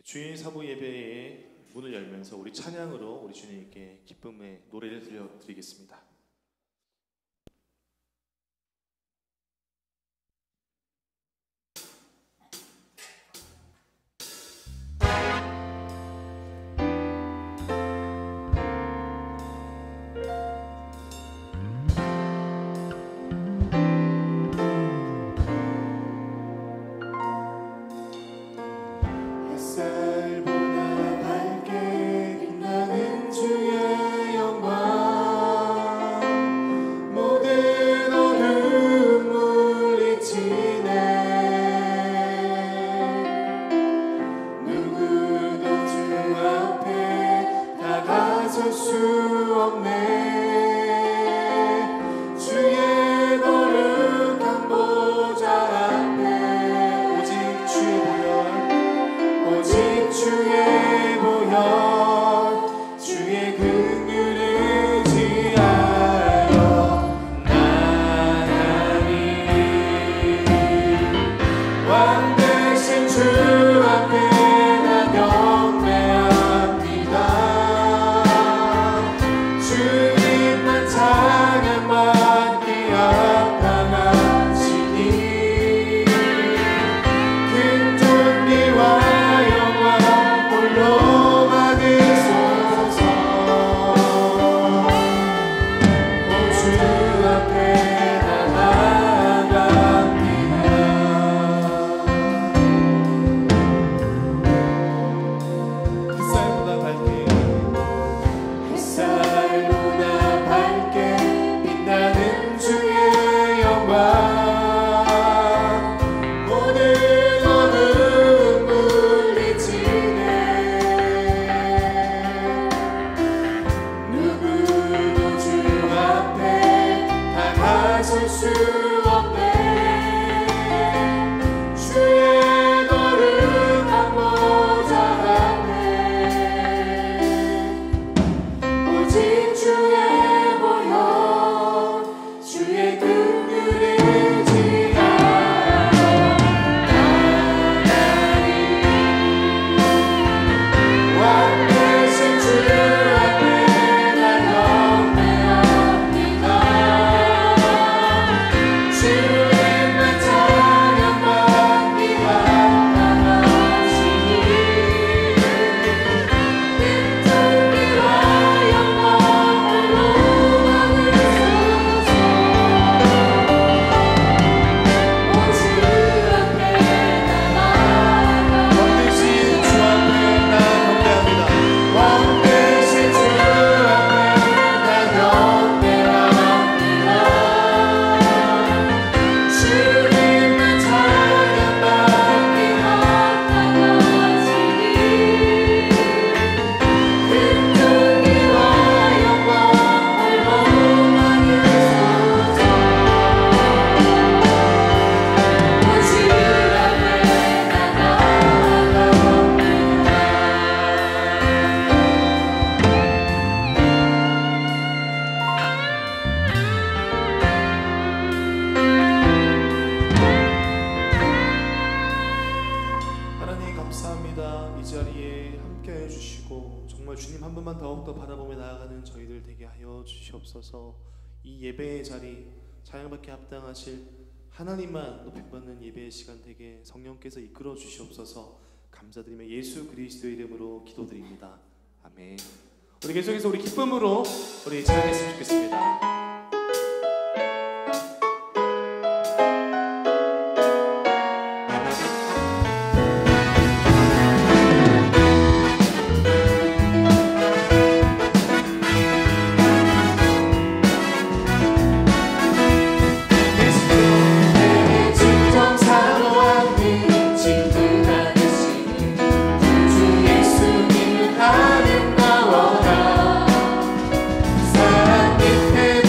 주일 사부 예배의 문을 열면서 우리 찬양으로 우리 주님께 기쁨의 노래를 들려드리겠습니다. 이 예배의 자리, 찬양받기에 합당하실 하나님만 높임받는 예배의 시간 되게 성령께서 이끌어 주시옵소서. 감사드리며 예수 그리스도의 이름으로 기도드립니다. 아멘. 우리 계속해서 우리 기쁨으로 우리 찬양했으면 좋겠습니다. 예수님은 아름다워라. 사랑 끝에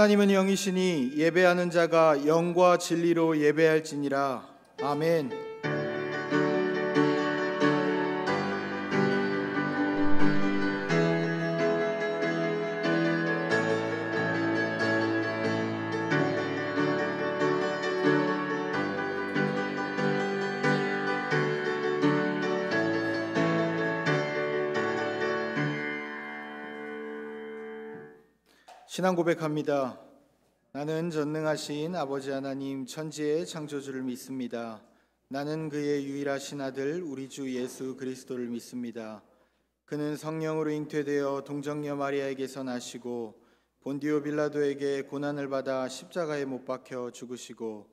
하나님은 영이시니 예배하는 자가 영과 진리로 예배할지니라. 아멘. 신앙 고백합니다. 나는 전능하신 아버지 하나님 천지의 창조주를 믿습니다. 나는 그의 유일하신 아들 우리 주 예수 그리스도를 믿습니다. 그는 성령으로 잉태되어 동정녀 마리아에게서 나시고 본디오 빌라도에게 고난을 받아 십자가에 못 박혀 죽으시고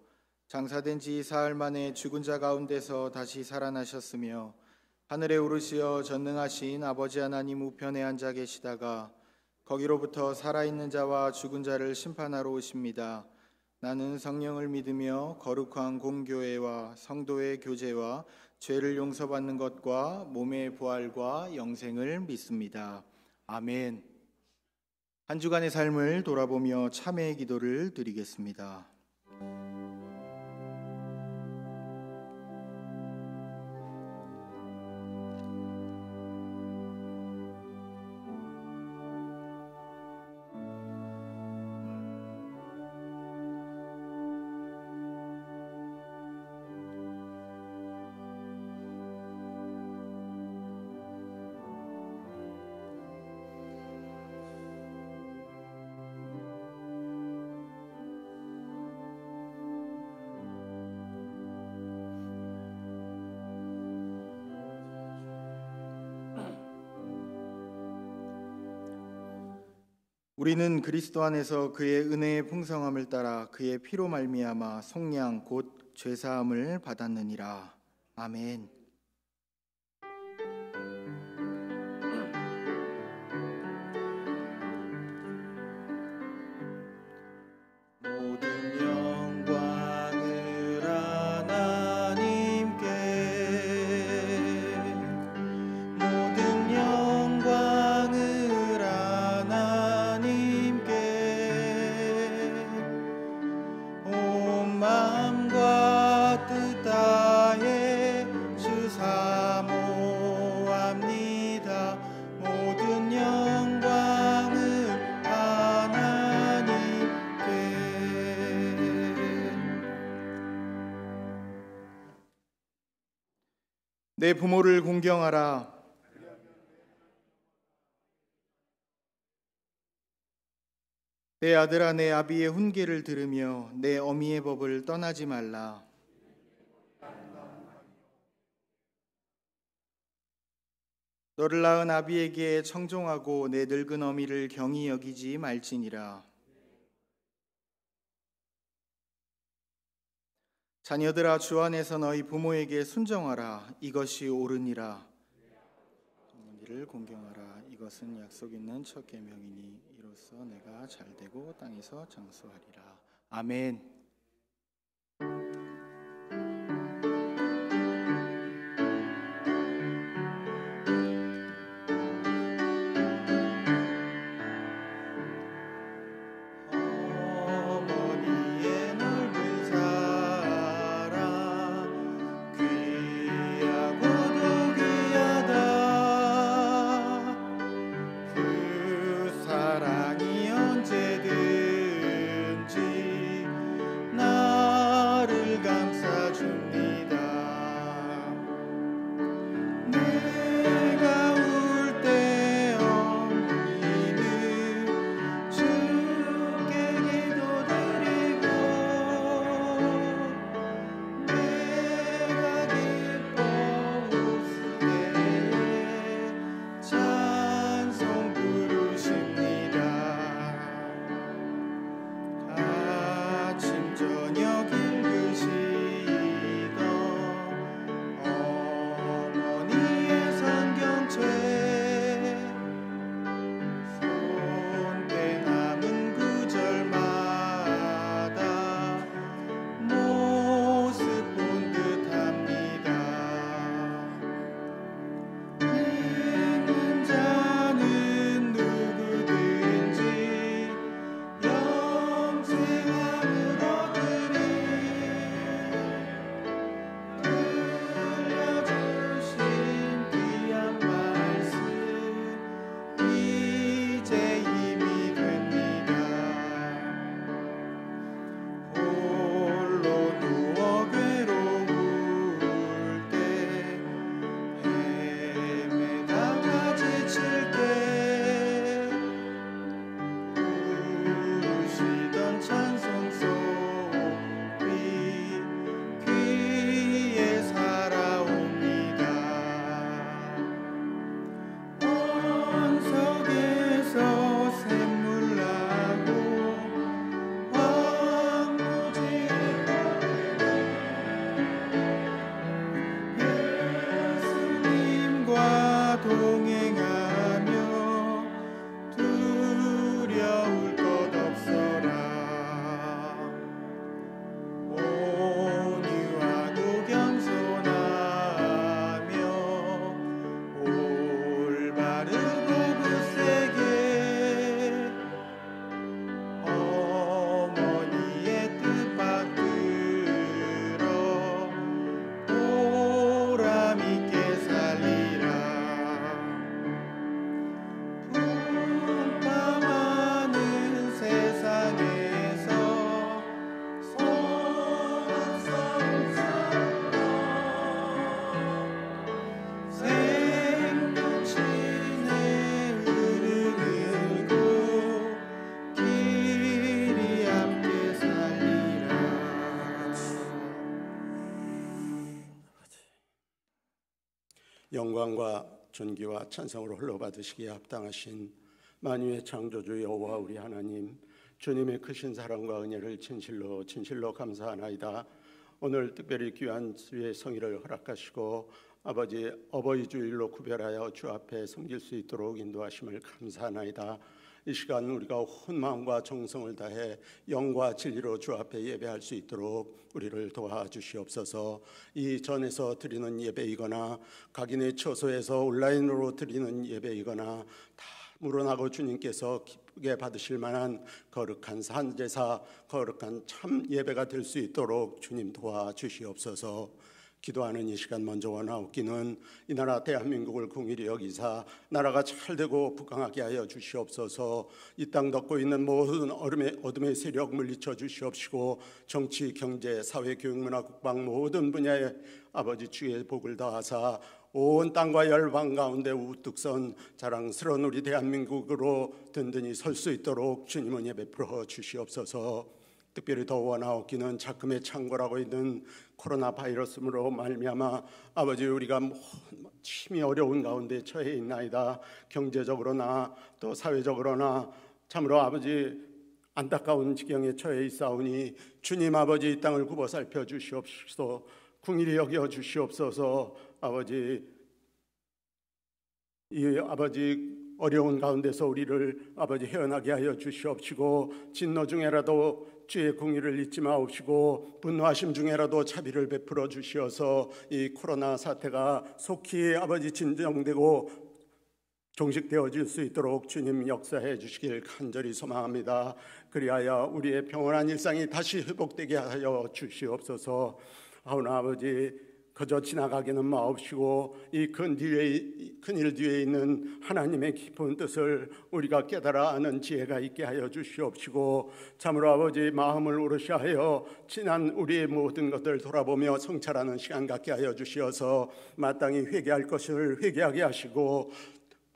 장사된 지 사흘 만에 죽은 자 가운데서 다시 살아나셨으며 하늘에 오르시어 전능하신 아버지 하나님 우편에 앉아 계시다가 거기로부터 살아있는 자와 죽은 자를 심판하러 오십니다. 나는 성령을 믿으며 거룩한 공교회와 성도의 교제와 죄를 용서받는 것과 몸의 부활과 영생을 믿습니다. 아멘. 한 주간의 삶을 돌아보며 참회의 기도를 드리겠습니다. 우리는 그리스도 안에서 그의 은혜의 풍성함을 따라 그의 피로 말미암아 속량 곧 죄사함을 받았느니라. 아멘. 모든 영광을 하나님께, 모든 영광을 하나님께, 온 마음과 뜻 다해 주 사모합니다. 모든 영광을 하나님께. 내 부모를 공경하라. 내 아들아, 내 아비의 훈계를 들으며 내 어미의 법을 떠나지 말라. 너를 낳은 아비에게 청종하고 내 늙은 어미를 경히 여기지 말지니라. 자녀들아, 주 안에서 너희 부모에게 순종하라. 이것이 옳으니라. 어머니를 공경하라. 이것은 약속 있는 첫 계명이니 이로써 내가 잘되고 땅에서 장수하리라. 아멘. 어머니의 넓은 사랑 귀하고도 귀하다. 그 사랑이 언제든지 영광과 존귀와 찬송으로 흘러받으시기에 합당하신 만유의 창조주 여호와 우리 하나님, 주님의 크신 사랑과 은혜를 진실로 감사하나이다. 오늘 특별히 귀한 주의 성의를 허락하시고 아버지 어버이 주일로 구별하여 주 앞에 섬길 수 있도록 인도하심을 감사하나이다. 이 시간 우리가 온 마음과 정성을 다해 영과 진리로 주 앞에 예배할 수 있도록 우리를 도와주시옵소서. 이 전에서 드리는 예배이거나 각인의 처소에서 온라인으로 드리는 예배이거나 다 물어나고 주님께서 기쁘게 받으실 만한 거룩한 산제사, 거룩한 참 예배가 될 수 있도록 주님 도와주시옵소서. 기도하는 이 시간 먼저 원하옵기는 이 나라 대한민국을 긍휼히 여기사 나라가 잘되고 부강하게 하여 주시옵소서. 이 땅 덮고 있는 모든 어둠의 세력 물리쳐 주시옵시고 정치, 경제, 사회, 교육, 문화, 국방 모든 분야에 아버지 주의 복을 다하사 온 땅과 열방 가운데 우뚝 선 자랑스러운 우리 대한민국으로 든든히 설 수 있도록 주님 은혜 베풀어 주시옵소서. 특별히 더 원하옵기는 작금의 창궐하고 있는 코로나 바이러스로 말미암아 아버지 우리가 심히 어려운 가운데 처해 있나이다. 경제적으로나 또 사회적으로나 참으로 아버지 안타까운 지경에 처해 있사오니 주님 아버지 이 땅을 굽어 살펴 주시옵소서. 긍휼히 여겨 주시옵소서. 아버지 이 아버지 어려운 가운데서 우리를 아버지 헤어나게 하여 주시옵시고 진노 중에라도 주의 공의를 잊지 마옵시고 분노하심 중에라도 자비를 베풀어 주시어서 이 코로나 사태가 속히 아버지 진정되고 종식되어질 수 있도록 주님 역사해 주시길 간절히 소망합니다. 그리하여 우리의 평온한 일상이 다시 회복되게 하여 주시옵소서. 아우나 아버지 그저 지나가기는 마옵시고 이 큰일 뒤에 있는 하나님의 깊은 뜻을 우리가 깨달아 아는 지혜가 있게 하여 주시옵시고 참으로 아버지 마음을 오르시하여 지난 우리의 모든 것들 돌아보며 성찰하는 시간 갖게 하여 주시어서 마땅히 회개할 것을 회개하게 하시고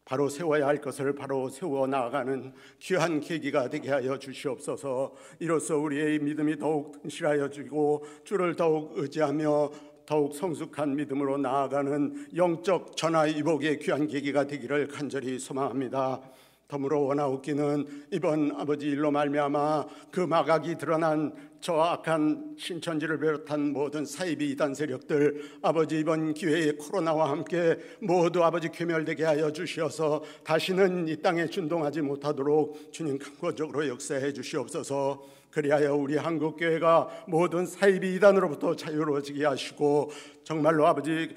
바로 세워야 할 것을 바로 세워 나아가는 귀한 계기가 되게 하여 주시옵소서. 이로써 우리의 믿음이 더욱 튼실하여 지고 주를 더욱 의지하며 더욱 성숙한 믿음으로 나아가는 영적 전화위복의 귀한 계기가 되기를 간절히 소망합니다. 더불어 원하옵기는 이번 아버지 일로 말미암아 그 마각이 드러난 저 악한 신천지를 비롯한 모든 사이비 이단 세력들 아버지 이번 기회에 코로나와 함께 모두 아버지 괴멸되게 하여 주시어서 다시는 이 땅에 준동하지 못하도록 주님 강권적으로 역사해 주시옵소서. 그리하여 우리 한국교회가 모든 사이비 이단으로부터 자유로워지게 하시고 정말로 아버지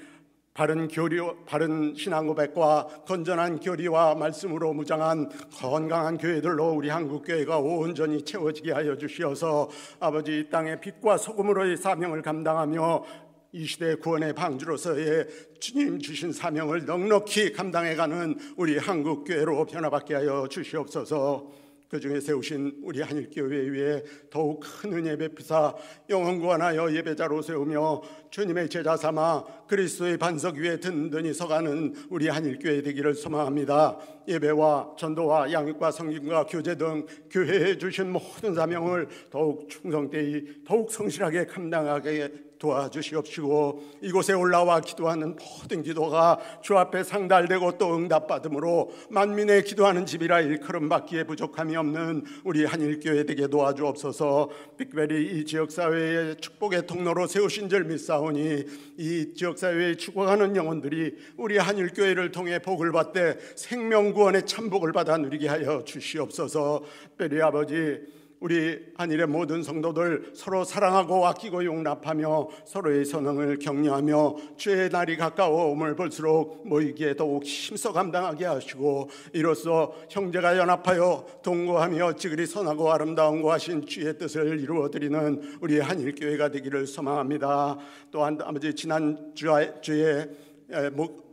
바른 교리, 바른 신앙 고백과 건전한 교리와 말씀으로 무장한 건강한 교회들로 우리 한국교회가 온전히 채워지게 하여 주시어서 아버지 이 땅의 빛과 소금으로의 사명을 감당하며 이 시대 구원의 방주로서의 주님 주신 사명을 넉넉히 감당해가는 우리 한국교회로 변화받게 하여 주시옵소서. 그 중에 세우신 우리 한일교회 위에 더욱 큰 은혜 베푸사 영원 구원하여 예배자로 세우며 주님의 제자 삼아 그리스도의 반석 위에 든든히 서가는 우리 한일교회 되기를 소망합니다. 예배와 전도와 양육과 성김과 교제 등 교회에 주신 모든 사명을 더욱 충성되이 더욱 성실하게 감당하게 도와주시옵시고 이곳에 올라와 기도하는 모든 기도가 주 앞에 상달되고 또 응답받음으로 만민의 기도하는 집이라 일컬음 받기에 부족함이 없는 우리 한일교회 되게 도와주옵소서. 특별히 이 지역사회의 축복의 통로로 세우신 줄 믿사오니 이 지역사회에 죽어가는 영혼들이 우리 한일교회를 통해 복을 받되 생명구원의 참복을 받아 누리게 하여 주시옵소서. 특별히 아버지 우리 한일의 모든 성도들 서로 사랑하고 아끼고 용납하며 서로의 선행을 격려하며 주의 날이 가까워옴을 볼수록 모이기에 더욱 힘써 감당하게 하시고 이로써 형제가 연합하여 동거하며 지그리 선하고 아름다운 거 하신 주의 뜻을 이루어드리는 우리 한일교회가 되기를 소망합니다. 또한 아버지 지난주에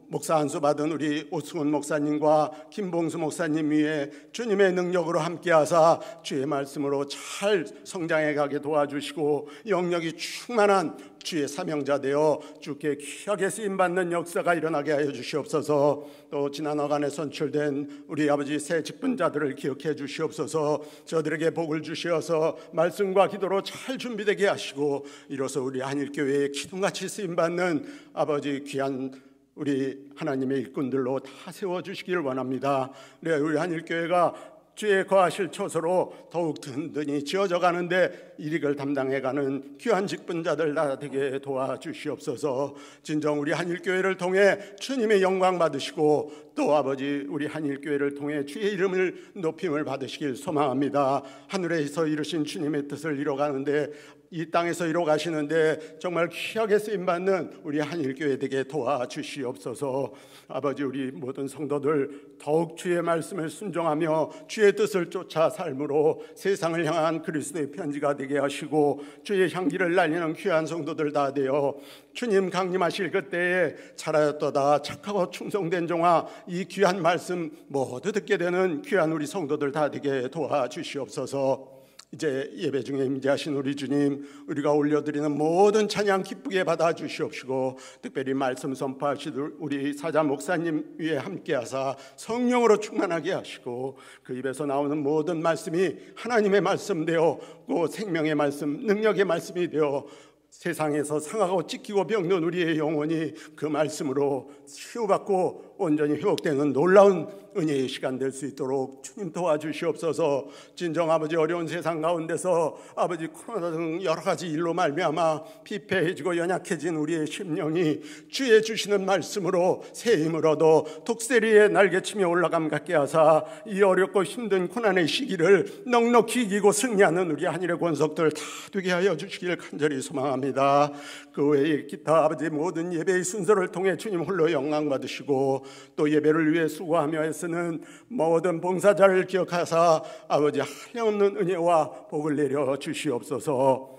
목사 안수 받은 우리 오승훈 목사님과 김봉수 목사님 위에 주님의 능력으로 함께하사 주의 말씀으로 잘 성장해 가게 도와주시고 영역이 충만한 주의 사명자 되어 주께 귀하게 쓰임받는 역사가 일어나게 하여 주시옵소서. 또 지난 어간에 선출된 우리 아버지 새 직분자들을 기억해 주시옵소서. 저들에게 복을 주시어서 말씀과 기도로 잘 준비되게 하시고 이로써 우리 한일교회에 기둥같이 쓰임받는 아버지 귀한 우리 하나님의 일꾼들로 다 세워주시길 원합니다. 우리 한일교회가 주의 거하실 처소로 더욱 든든히 지어져 가는데 일익을 담당해가는 귀한 직분자들 다 되게 도와주시옵소서. 진정 우리 한일교회를 통해 주님의 영광 받으시고 또 아버지 우리 한일교회를 통해 주의 이름을 높임을 받으시길 소망합니다. 하늘에서 이루신 주님의 뜻을 이뤄가는데 이 땅에서 이뤄가시는데 정말 귀하게 쓰임받는 우리 한일교회 되게 도와주시옵소서. 아버지 우리 모든 성도들 더욱 주의 말씀을 순종하며 주의 뜻을 쫓아 삶으로 세상을 향한 그리스도의 편지가 되게 하시고 주의 향기를 날리는 귀한 성도들 다 되어 주님 강림하실 그때에 잘하였도다 착하고 충성된 종아 이 귀한 말씀 모두 듣게 되는 귀한 우리 성도들 다 되게 도와주시옵소서. 이제 예배 중에 임재하신 우리 주님, 우리가 올려드리는 모든 찬양 기쁘게 받아주시옵시고 특별히 말씀 선포하시는 우리 사자 목사님 위에 함께하사 성령으로 충만하게 하시고 그 입에서 나오는 모든 말씀이 하나님의 말씀 되어 또 생명의 말씀, 능력의 말씀이 되어 세상에서 상하고 찢기고 병든 우리의 영혼이 그 말씀으로 치유받고 온전히 회복되는 놀라운 은혜의 시간 될 수 있도록 주님 도와주시옵소서. 진정 아버지 어려운 세상 가운데서 아버지 코로나 등 여러 가지 일로 말미암아 피폐해지고 연약해진 우리의 심령이 주의 주시는 말씀으로 새 힘을 얻어 독세리에 날개치며 올라감 같게 하사 이 어렵고 힘든 고난의 시기를 넉넉히 이기고 승리하는 우리 한일의 권속들 다 되게 하여 주시길 간절히 소망합니다. 그 외에 기타 아버지 모든 예배의 순서를 통해 주님 홀로 영광 받으시고 또 예배를 위해 수고하며 애쓰는 모든 봉사자를 기억하사 아버지 한량없는 은혜와 복을 내려 주시옵소서.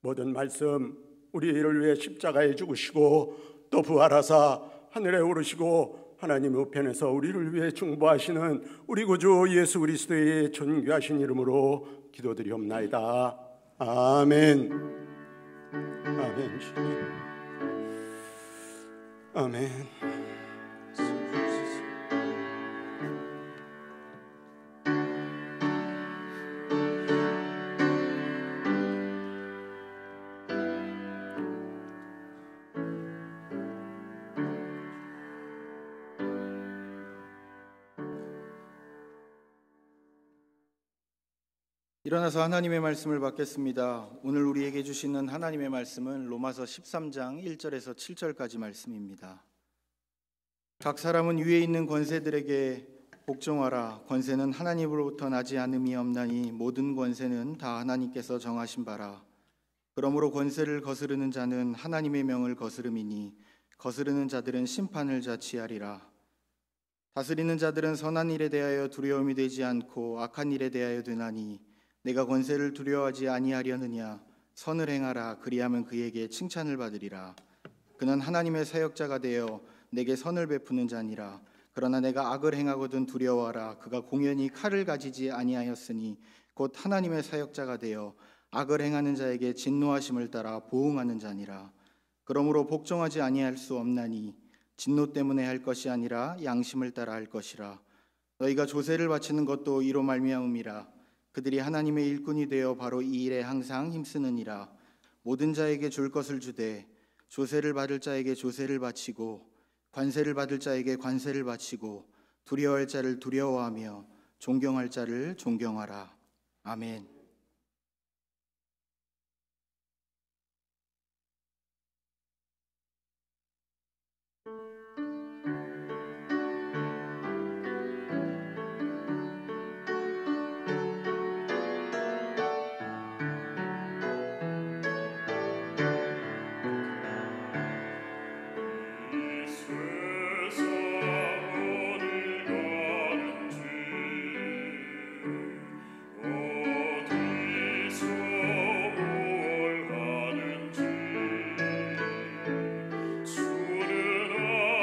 모든 말씀 우리를 위해 십자가에 죽으시고 또 부활하사 하늘에 오르시고 하나님 우편에서 우리를 위해 중보하시는 우리 구주 예수 그리스도의 존귀하신 이름으로 기도드리옵나이다. 아멘. 아멘. 아멘. 일어나서 하나님의 말씀을 받겠습니다. 오늘 우리에게 주시는 하나님의 말씀은 로마서 13장 1절에서 7절까지 말씀입니다. 각 사람은 위에 있는 권세들에게 복종하라. 권세는 하나님으로부터 나지 않음이 없나니 모든 권세는 다 하나님께서 정하신 바라. 그러므로 권세를 거스르는 자는 하나님의 명을 거스름이니 거스르는 자들은 심판을 자취하리라. 다스리는 자들은 선한 일에 대하여 두려움이 되지 않고 악한 일에 대하여 되나니 내가 권세를 두려워하지 아니하려느냐. 선을 행하라. 그리하면 그에게 칭찬을 받으리라. 그는 하나님의 사역자가 되어 내게 선을 베푸는 자니라. 그러나 내가 악을 행하거든 두려워하라. 그가 공연히 칼을 가지지 아니하였으니 곧 하나님의 사역자가 되어 악을 행하는 자에게 진노하심을 따라 보응하는 자니라. 그러므로 복종하지 아니할 수 없나니 진노 때문에 할 것이 아니라 양심을 따라 할 것이라. 너희가 조세를 바치는 것도 이로 말미암음이라. 그들이 하나님의 일꾼이 되어 바로 이 일에 항상 힘쓰느니라. 모든 자에게 줄 것을 주되 조세를 받을 자에게 조세를 바치고 관세를 받을 자에게 관세를 바치고 두려워할 자를 두려워하며 존경할 자를 존경하라. 아멘. 주는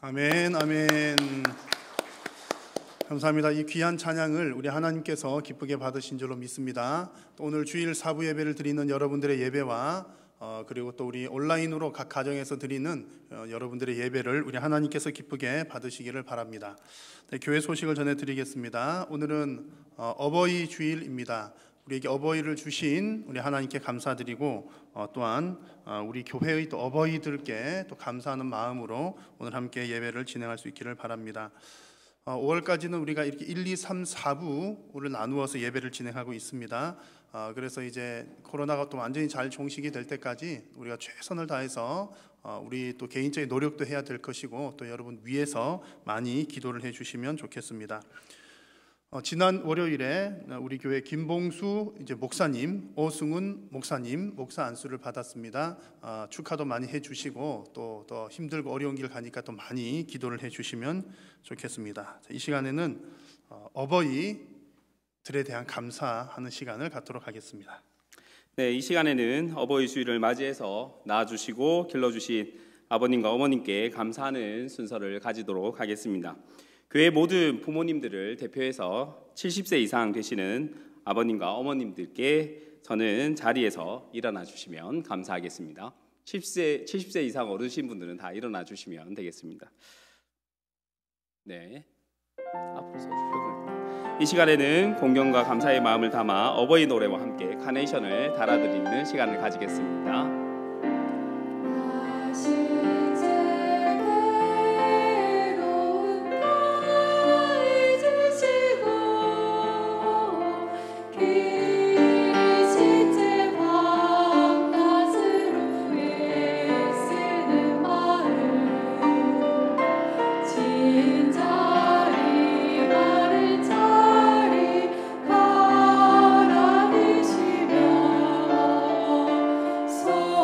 아멘, 아멘. 감사합니다. 이 귀한 찬양을 우리 하나님께서 기쁘게 받으신 줄로 믿습니다. 또 오늘 주일 사부 예배를 드리는 여러분들의 예배와 그리고 또 우리 온라인으로 각 가정에서 드리는 여러분들의 예배를 우리 하나님께서 기쁘게 받으시기를 바랍니다. 네, 교회 소식을 전해드리겠습니다. 오늘은 어버이 주일입니다. 우리에게 어버이를 주신 우리 하나님께 감사드리고 또한 우리 교회의 또 어버이들께 또 감사하는 마음으로 오늘 함께 예배를 진행할 수 있기를 바랍니다. 5월까지는 우리가 이렇게 1, 2, 3, 4부를 나누어서 예배를 진행하고 있습니다. 그래서 이제 코로나가 또 완전히 잘 종식이 될 때까지 우리가 최선을 다해서 우리 또 개인적인 노력도 해야 될 것이고 또 여러분 위해서 많이 기도를 해주시면 좋겠습니다. 지난 월요일에 우리 교회 김봉수 이제 목사님, 오승훈 목사님 목사 안수를 받았습니다. 축하도 많이 해주시고 또 더 힘들고 어려운 길 가니까 또 많이 기도를 해주시면 좋겠습니다. 이 시간에는 어버이들에 대한 감사하는 시간을 갖도록 하겠습니다. 네, 이 시간에는 어버이 주일을 맞이해서 낳아주시고 길러주신 아버님과 어머님께 감사하는 순서를 가지도록 하겠습니다. 교회 모든 부모님들을 대표해서 70세 이상 되시는 아버님과 어머님들께 저는 자리에서 일어나 주시면 감사하겠습니다. 70세 이상 어르신 분들은 다 일어나 주시면 되겠습니다. 네, 앞으로 서주시고요. 이 시간에는 공경과 감사의 마음을 담아 어버이 노래와 함께 카네이션을 달아드리는 시간을 가지겠습니다. So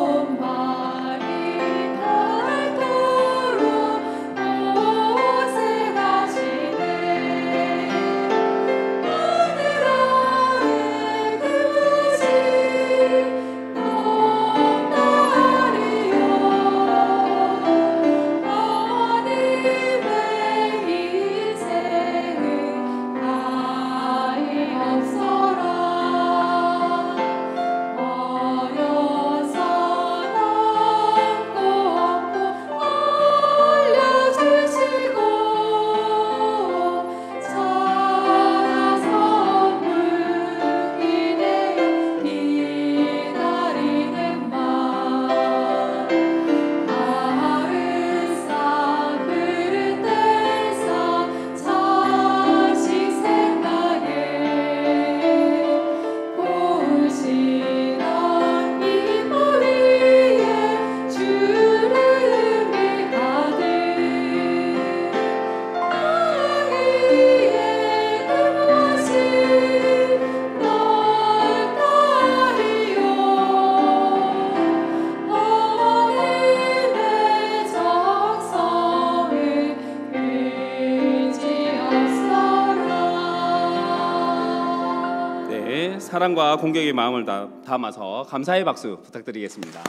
함께 사랑과 공경의 마음을 담아서 감사의 박수 부탁드리겠습니다.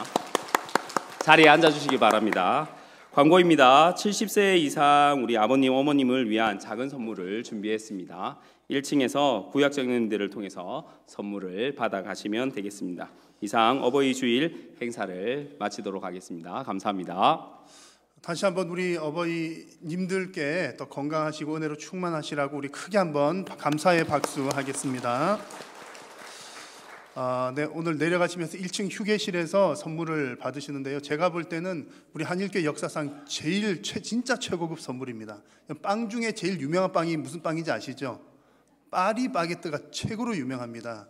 자리에 앉아주시기 바랍니다. 광고입니다. 70세 이상 우리 아버님, 어머님을 위한 작은 선물을 준비했습니다. 1층에서 구약정년들을 통해서 선물을 받아가시면 되겠습니다. 이상 어버이 주일 행사를 마치도록 하겠습니다. 감사합니다. 다시 한번 우리 어버이님들께 더 건강하시고 은혜로 충만하시라고 우리 크게 한번 감사의 박수 하겠습니다. 네, 오늘 내려가시면서 1층 휴게실에서 선물을 받으시는데요. 제가 볼 때는 우리 한일교회 역사상 진짜 최고급 선물입니다. 빵 중에 제일 유명한 빵이 무슨 빵인지 아시죠? 파리바게뜨가 최고로 유명합니다.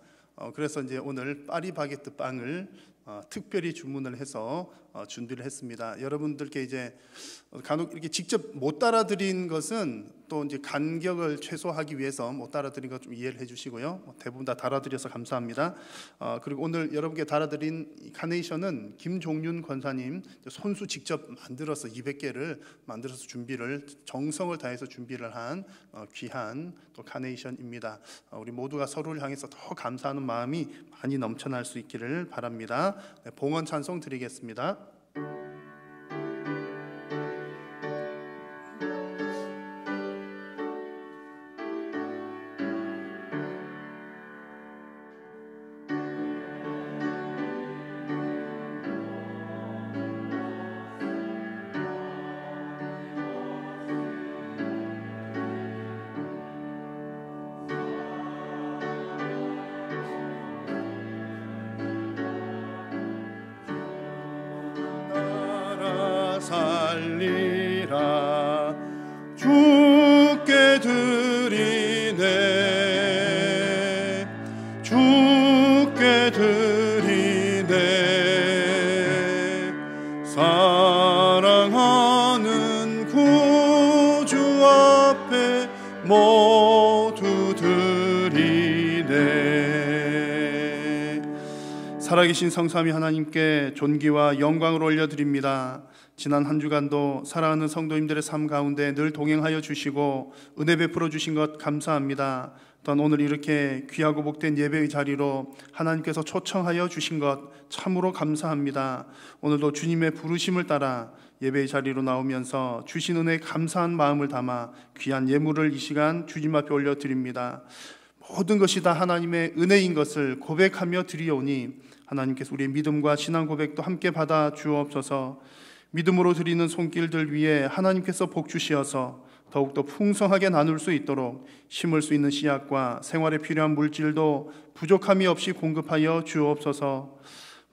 그래서 이제 오늘 파리바게뜨 빵을 특별히 주문을 해서 준비를 했습니다. 여러분들께 이제 간혹 이렇게 직접 못 따라드린 것은 또 이제 간격을 최소화하기 위해서 못 따라드린 것 좀 이해를 해주시고요. 대부분 다 달아드려서 감사합니다. 그리고 오늘 여러분께 달아드린 카네이션은 김종윤 권사님 손수 직접 만들어서 200개를 만들어서 준비를 정성을 다해서 준비를 한 귀한 또 카네이션입니다. 우리 모두가 서로를 향해서 더 감사하는 마음이 많이 넘쳐날 수 있기를 바랍니다. 네, 봉헌 찬송 드리겠습니다. 살리라 주께 드리네 주께 드리네 사랑하는 구주 앞에 모두 드리네. 살아계신 성삼위 하나님께 존귀와 영광을 올려드립니다. 지난 한 주간도 사랑하는 성도님들의 삶 가운데 늘 동행하여 주시고 은혜 베풀어 주신 것 감사합니다. 또한 오늘 이렇게 귀하고 복된 예배의 자리로 하나님께서 초청하여 주신 것 참으로 감사합니다. 오늘도 주님의 부르심을 따라 예배의 자리로 나오면서 주신 은혜에 감사한 마음을 담아 귀한 예물을 이 시간 주님 앞에 올려드립니다. 모든 것이 다 하나님의 은혜인 것을 고백하며 드리오니 하나님께서 우리의 믿음과 신앙 고백도 함께 받아 주옵소서. 믿음으로 드리는 손길들 위에 하나님께서 복 주시어서 더욱더 풍성하게 나눌 수 있도록 심을 수 있는 씨앗과 생활에 필요한 물질도 부족함이 없이 공급하여 주옵소서.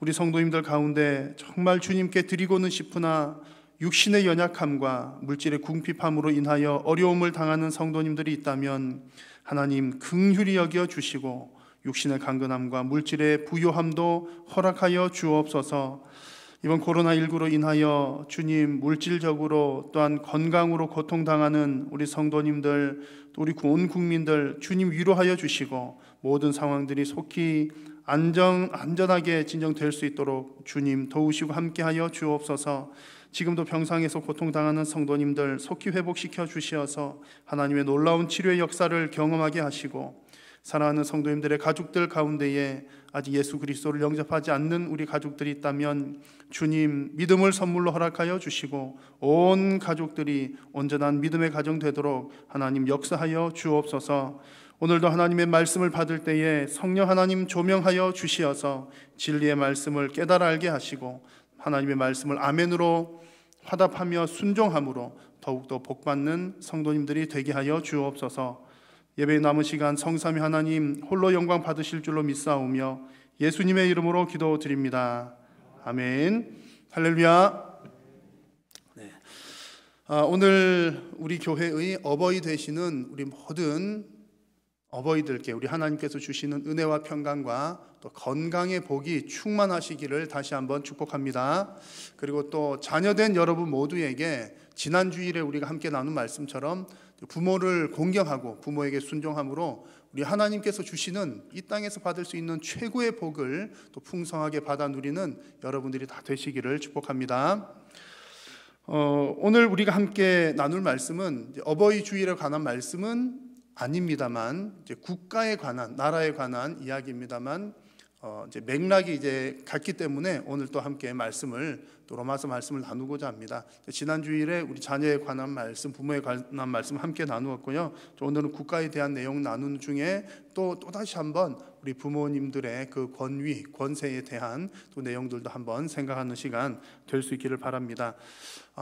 우리 성도님들 가운데 정말 주님께 드리고는 싶으나 육신의 연약함과 물질의 궁핍함으로 인하여 어려움을 당하는 성도님들이 있다면 하나님 긍휼히 여겨 주시고 육신의 강건함과 물질의 부요함도 허락하여 주옵소서. 이번 코로나19로 인하여 주님 물질적으로 또한 건강으로 고통당하는 우리 성도님들 또 우리 온 국민들 주님 위로하여 주시고 모든 상황들이 속히 안전하게 진정될 수 있도록 주님 도우시고 함께하여 주옵소서. 지금도 병상에서 고통당하는 성도님들 속히 회복시켜 주시어서 하나님의 놀라운 치료의 역사를 경험하게 하시고 사랑하는 성도님들의 가족들 가운데에 아직 예수 그리스도를 영접하지 않는 우리 가족들이 있다면 주님 믿음을 선물로 허락하여 주시고 온 가족들이 온전한 믿음의 가정 되도록 하나님 역사하여 주옵소서. 오늘도 하나님의 말씀을 받을 때에 성령 하나님 조명하여 주시어서 진리의 말씀을 깨달아 알게 하시고 하나님의 말씀을 아멘으로 화답하며 순종함으로 더욱더 복받는 성도님들이 되게 하여 주옵소서. 예배의 남은 시간 성삼위 하나님 홀로 영광 받으실 줄로 믿사오며 예수님의 이름으로 기도드립니다. 아멘. 할렐루야. 네. 오늘 우리 교회의 어버이 되시는 우리 모든 어버이들께 우리 하나님께서 주시는 은혜와 평강과 또 건강의 복이 충만하시기를 다시 한번 축복합니다. 그리고 또 자녀된 여러분 모두에게 지난 주일에 우리가 함께 나눈 말씀처럼 부모를 공경하고 부모에게 순종함으로 우리 하나님께서 주시는 이 땅에서 받을 수 있는 최고의 복을 또 풍성하게 받아 누리는 여러분들이 다 되시기를 축복합니다. 오늘 우리가 함께 나눌 말씀은 어버이 주일에 관한 말씀은 아닙니다만 이제 국가에 관한, 나라에 관한 이야기입니다만 이제 맥락이 이제 같기 때문에 오늘 또 함께 또 로마서 말씀을 나누고자 합니다. 지난 주일에 우리 자녀에 관한 말씀, 부모에 관한 말씀 함께 나누었고요. 오늘은 국가에 대한 내용 나누는 중에 또 다시 한번 우리 부모님들의 그 권위, 권세에 대한 또 내용들도 한번 생각하는 시간 될 수 있기를 바랍니다.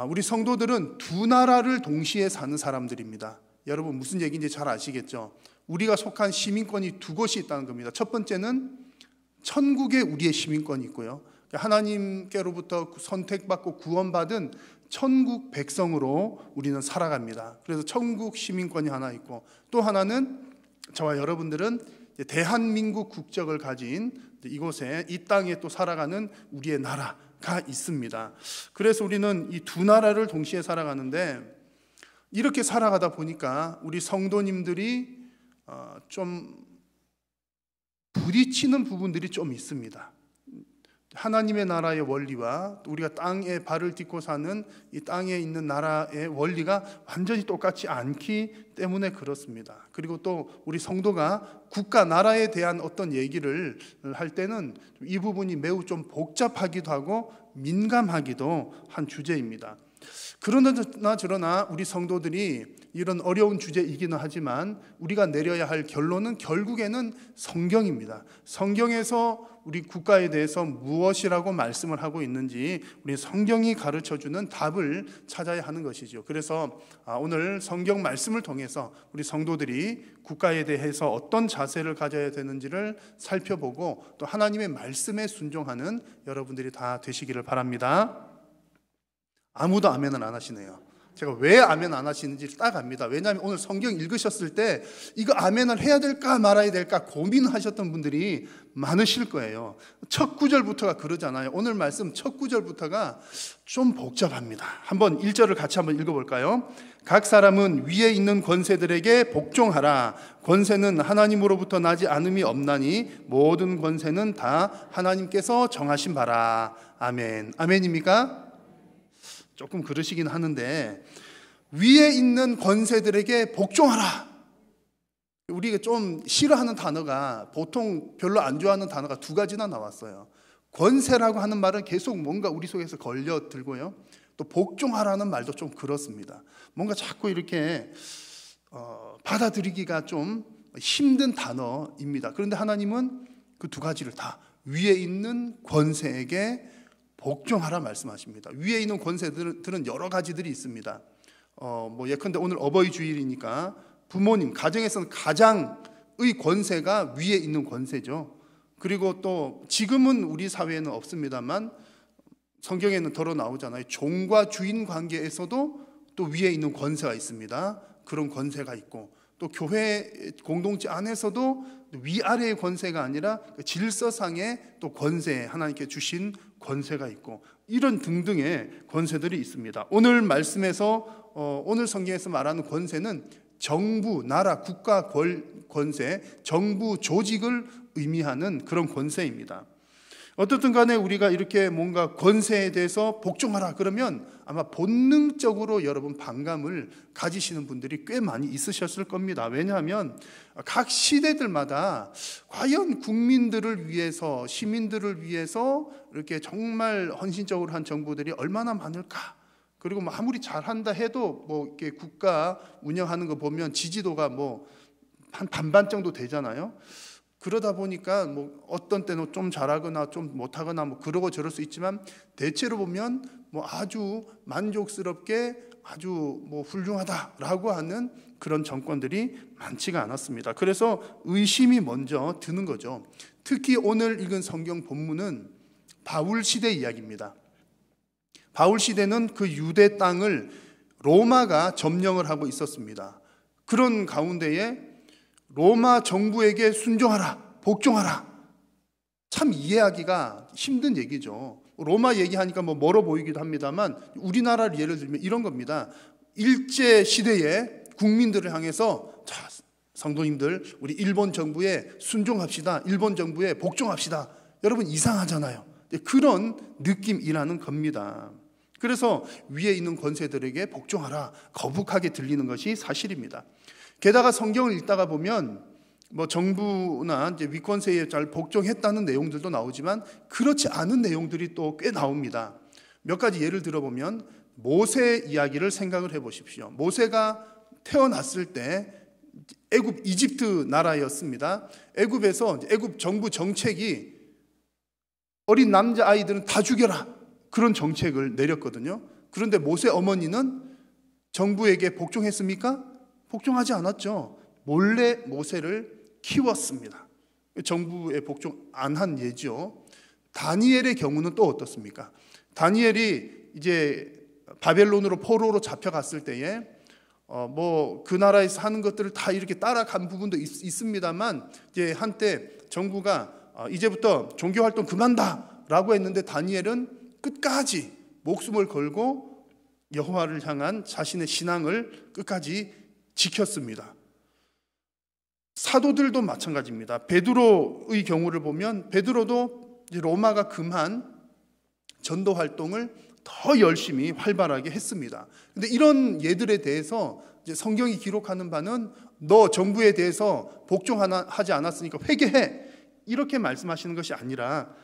우리 성도들은 두 나라를 동시에 사는 사람들입니다. 여러분 무슨 얘기인지 잘 아시겠죠? 우리가 속한 시민권이 두 곳이 있다는 겁니다. 첫 번째는 천국에 우리의 시민권이 있고요. 하나님께로부터 선택받고 구원받은 천국 백성으로 우리는 살아갑니다. 그래서 천국 시민권이 하나 있고, 또 하나는 저와 여러분들은 대한민국 국적을 가진 이곳에, 이 땅에 또 살아가는 우리의 나라가 있습니다. 그래서 우리는 이 두 나라를 동시에 살아가는데, 이렇게 살아가다 보니까 우리 성도님들이 좀 부딪히는 부분들이 좀 있습니다. 하나님의 나라의 원리와 우리가 땅에 발을 딛고 사는 이 땅에 있는 나라의 원리가 완전히 똑같지 않기 때문에 그렇습니다. 그리고 또 우리 성도가 국가, 나라에 대한 어떤 얘기를 할 때는 이 부분이 매우 좀 복잡하기도 하고 민감하기도 한 주제입니다. 그러나 우리 성도들이 이런 어려운 주제이기는 하지만 우리가 내려야 할 결론은 결국에는 성경입니다. 성경에서 우리 국가에 대해서 무엇이라고 말씀을 하고 있는지 우리 성경이 가르쳐주는 답을 찾아야 하는 것이죠. 그래서 오늘 성경 말씀을 통해서 우리 성도들이 국가에 대해서 어떤 자세를 가져야 되는지를 살펴보고 또 하나님의 말씀에 순종하는 여러분들이 다 되시기를 바랍니다. 아무도 아멘을 안 하시네요. 제가 왜 아멘 안 하시는지 딱 압니다. 왜냐하면 오늘 성경 읽으셨을 때 이거 아멘을 해야 될까 말아야 될까 고민하셨던 분들이 많으실 거예요. 첫 구절부터가 그러잖아요. 오늘 말씀 첫 구절부터가 좀 복잡합니다. 한번 1절을 같이 한번 읽어볼까요? 각 사람은 위에 있는 권세들에게 복종하라. 권세는 하나님으로부터 나지 않음이 없나니 모든 권세는 다 하나님께서 정하신 바라. 아멘. 아멘입니까? 조금 그러시긴 하는데, 위에 있는 권세들에게 복종하라. 우리가 좀 싫어하는 단어가, 보통 별로 안 좋아하는 단어가 두 가지나 나왔어요. 권세라고 하는 말은 계속 뭔가 우리 속에서 걸려들고요, 또 복종하라는 말도 좀 그렇습니다. 뭔가 자꾸 이렇게 받아들이기가 좀 힘든 단어입니다. 그런데 하나님은 그 두 가지를 다 위에 있는 권세에게 복종하라 말씀하십니다. 위에 있는 권세들은 여러 가지들이 있습니다. 예컨대 오늘 어버이 주일이니까 부모님, 가정에서는 가장의 권세가 위에 있는 권세죠. 그리고 또 지금은 우리 사회에는 없습니다만 성경에는 더러 나오잖아요. 종과 주인 관계에서도 또 위에 있는 권세가 있습니다. 그런 권세가 있고, 또 교회 공동체 안에서도 위아래의 권세가 아니라 질서상의 또 권세, 하나님께 주신 권세가 있고, 이런 등등의 권세들이 있습니다. 오늘 말씀에서 오늘 성경에서 말하는 권세는 정부, 나라, 국가 권세, 정부 조직을 의미하는 그런 권세입니다. 어떻든 간에 우리가 이렇게 뭔가 권세에 대해서 복종하라 그러면 아마 본능적으로 여러분 반감을 가지시는 분들이 꽤 많이 있으셨을 겁니다. 왜냐하면 각 시대들마다 과연 국민들을 위해서, 시민들을 위해서 이렇게 정말 헌신적으로 한 정부들이 얼마나 많을까? 그리고 아무리 잘한다 해도 이렇게 국가 운영하는 거 보면 지지도가 한 반반 정도 되잖아요. 그러다 보니까 어떤 때는 좀 잘하거나 좀 못하거나 그러고 저럴 수 있지만 대체로 보면 아주 만족스럽게 아주 훌륭하다라고 하는 그런 정권들이 많지가 않았습니다. 그래서 의심이 먼저 드는 거죠. 특히 오늘 읽은 성경 본문은 바울 시대 이야기입니다. 바울 시대는 그 유대 땅을 로마가 점령을 하고 있었습니다. 그런 가운데에 로마 정부에게 순종하라, 복종하라. 참 이해하기가 힘든 얘기죠. 로마 얘기하니까 멀어 보이기도 합니다만 우리나라를 예를 들면 이런 겁니다. 일제 시대에 국민들을 향해서 자, 성도님들 우리 일본 정부에 순종합시다. 일본 정부에 복종합시다. 여러분 이상하잖아요. 그런 느낌이라는 겁니다. 그래서 위에 있는 권세들에게 복종하라, 거북하게 들리는 것이 사실입니다. 게다가 성경을 읽다가 보면 뭐 정부나 이제 위권세에 잘 복종했다는 내용들도 나오지만 그렇지 않은 내용들이 또 꽤 나옵니다. 몇 가지 예를 들어보면 모세 이야기를 생각을 해보십시오. 모세가 태어났을 때 애굽 이집트 나라였습니다. 애굽에서 애굽 정부 정책이 어린 남자 아이들은 다 죽여라, 그런 정책을 내렸거든요. 그런데 모세 어머니는 정부에게 복종했습니까? 복종하지 않았죠. 몰래 모세를 키웠습니다. 정부에 복종 안 한 예죠. 다니엘의 경우는 또 어떻습니까? 다니엘이 이제 바벨론으로 포로로 잡혀갔을 때에 뭐 그 나라에서 하는 것들을 다 이렇게 따라간 부분도 있습니다만 이제 한때 정부가 이제부터 종교 활동 그만다라고 했는데 다니엘은 끝까지 목숨을 걸고 여호와를 향한 자신의 신앙을 끝까지 지켰습니다. 사도들도 마찬가지입니다. 베드로의 경우를 보면 베드로도 이제 로마가 금한 전도 활동을 더 열심히 활발하게 했습니다. 근데 이런 예들에 대해서 이제 성경이 기록하는 바는 너 정부에 대해서 복종하지 않았으니까 회개해, 이렇게 말씀하시는 것이 아니라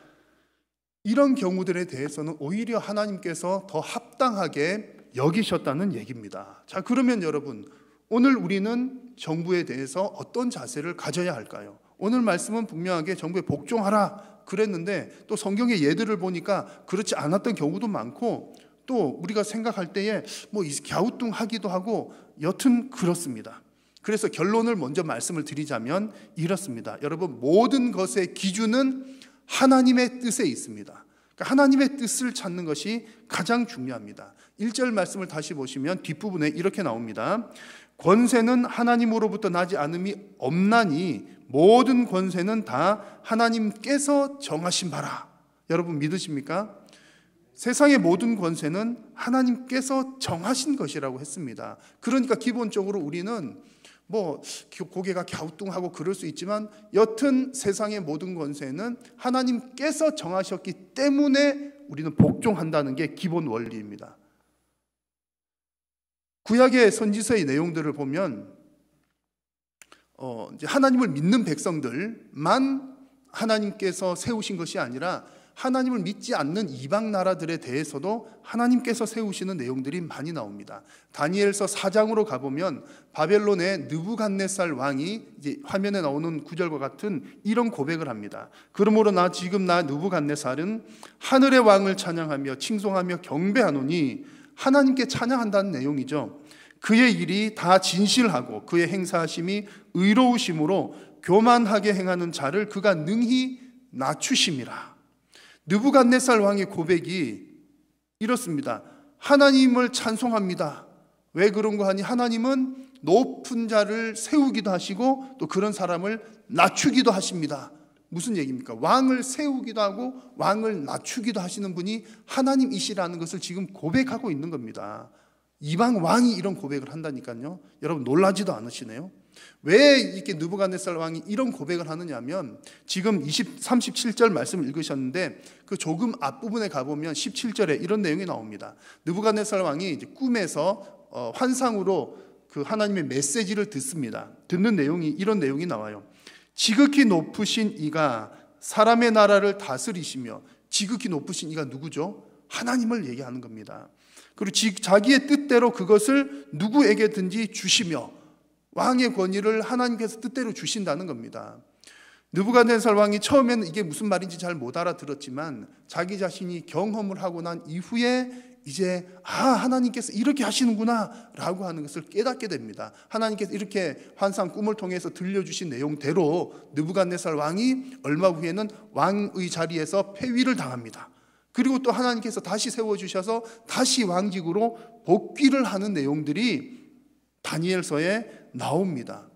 이런 경우들에 대해서는 오히려 하나님께서 더 합당하게 여기셨다는 얘기입니다. 자, 그러면 여러분, 오늘 우리는 정부에 대해서 어떤 자세를 가져야 할까요? 오늘 말씀은 분명하게 정부에 복종하라 그랬는데 또 성경의 예들을 보니까 그렇지 않았던 경우도 많고 또 우리가 생각할 때에 뭐 갸우뚱하기도 하고 여튼 그렇습니다. 그래서 결론을 먼저 말씀을 드리자면 이렇습니다. 여러분, 모든 것의 기준은 하나님의 뜻에 있습니다. 그러니까 하나님의 뜻을 찾는 것이 가장 중요합니다. 1절 말씀을 다시 보시면 뒷부분에 이렇게 나옵니다. 권세는 하나님으로부터 나지 않음이 없나니 모든 권세는 다 하나님께서 정하신 바라. 여러분 믿으십니까? 세상의 모든 권세는 하나님께서 정하신 것이라고 했습니다. 그러니까 기본적으로 우리는 뭐 고개가 갸우뚱하고 그럴 수 있지만 여튼 세상의 모든 권세는 하나님께서 정하셨기 때문에 우리는 복종한다는 게 기본 원리입니다. 구약의 선지서의 내용들을 보면 이제 하나님을 믿는 백성들만 하나님께서 세우신 것이 아니라 하나님을 믿지 않는 이방 나라들에 대해서도 하나님께서 세우시는 내용들이 많이 나옵니다. 다니엘서 4장으로 가보면 바벨론의 느부갓네살 왕이 이제 화면에 나오는 구절과 같은 이런 고백을 합니다. 그러므로 지금 나 느부갓네살은 하늘의 왕을 찬양하며 칭송하며 경배하노니, 하나님께 찬양한다는 내용이죠. 그의 일이 다 진실하고 그의 행사하심이 의로우심으로 교만하게 행하는 자를 그가 능히 낮추심이라. 느부갓네살 왕의 고백이 이렇습니다. 하나님을 찬송합니다. 왜 그런가 하니 하나님은 높은 자를 세우기도 하시고 또 그런 사람을 낮추기도 하십니다. 무슨 얘기입니까? 왕을 세우기도 하고 왕을 낮추기도 하시는 분이 하나님이시라는 것을 지금 고백하고 있는 겁니다. 이방 왕이 이런 고백을 한다니까요. 여러분 놀라지도 않으시네요. 왜 이렇게 느부갓네살 왕이 이런 고백을 하느냐면 지금 37절 말씀을 읽으셨는데 그 조금 앞부분에 가보면 17절에 이런 내용이 나옵니다. 느부갓네살 왕이 이제 꿈에서 환상으로 그 하나님의 메시지를 듣습니다. 듣는 내용이 이런 내용이 나와요. 지극히 높으신 이가 사람의 나라를 다스리시며, 지극히 높으신 이가 누구죠? 하나님을 얘기하는 겁니다. 그리고 자기의 뜻대로 그것을 누구에게든지 주시며, 왕의 권위를 하나님께서 뜻대로 주신다는 겁니다. 느부갓네살 왕이 처음에는 이게 무슨 말인지 잘 못 알아들었지만 자기 자신이 경험을 하고 난 이후에 이제 하나님께서 이렇게 하시는구나 라고 하는 것을 깨닫게 됩니다. 하나님께서 이렇게 환상 꿈을 통해서 들려주신 내용대로 느부갓네살 왕이 얼마 후에는 왕의 자리에서 폐위를 당합니다. 그리고 또 하나님께서 다시 세워주셔서 다시 왕직으로 복귀를 하는 내용들이 다니엘서에 나옵니다.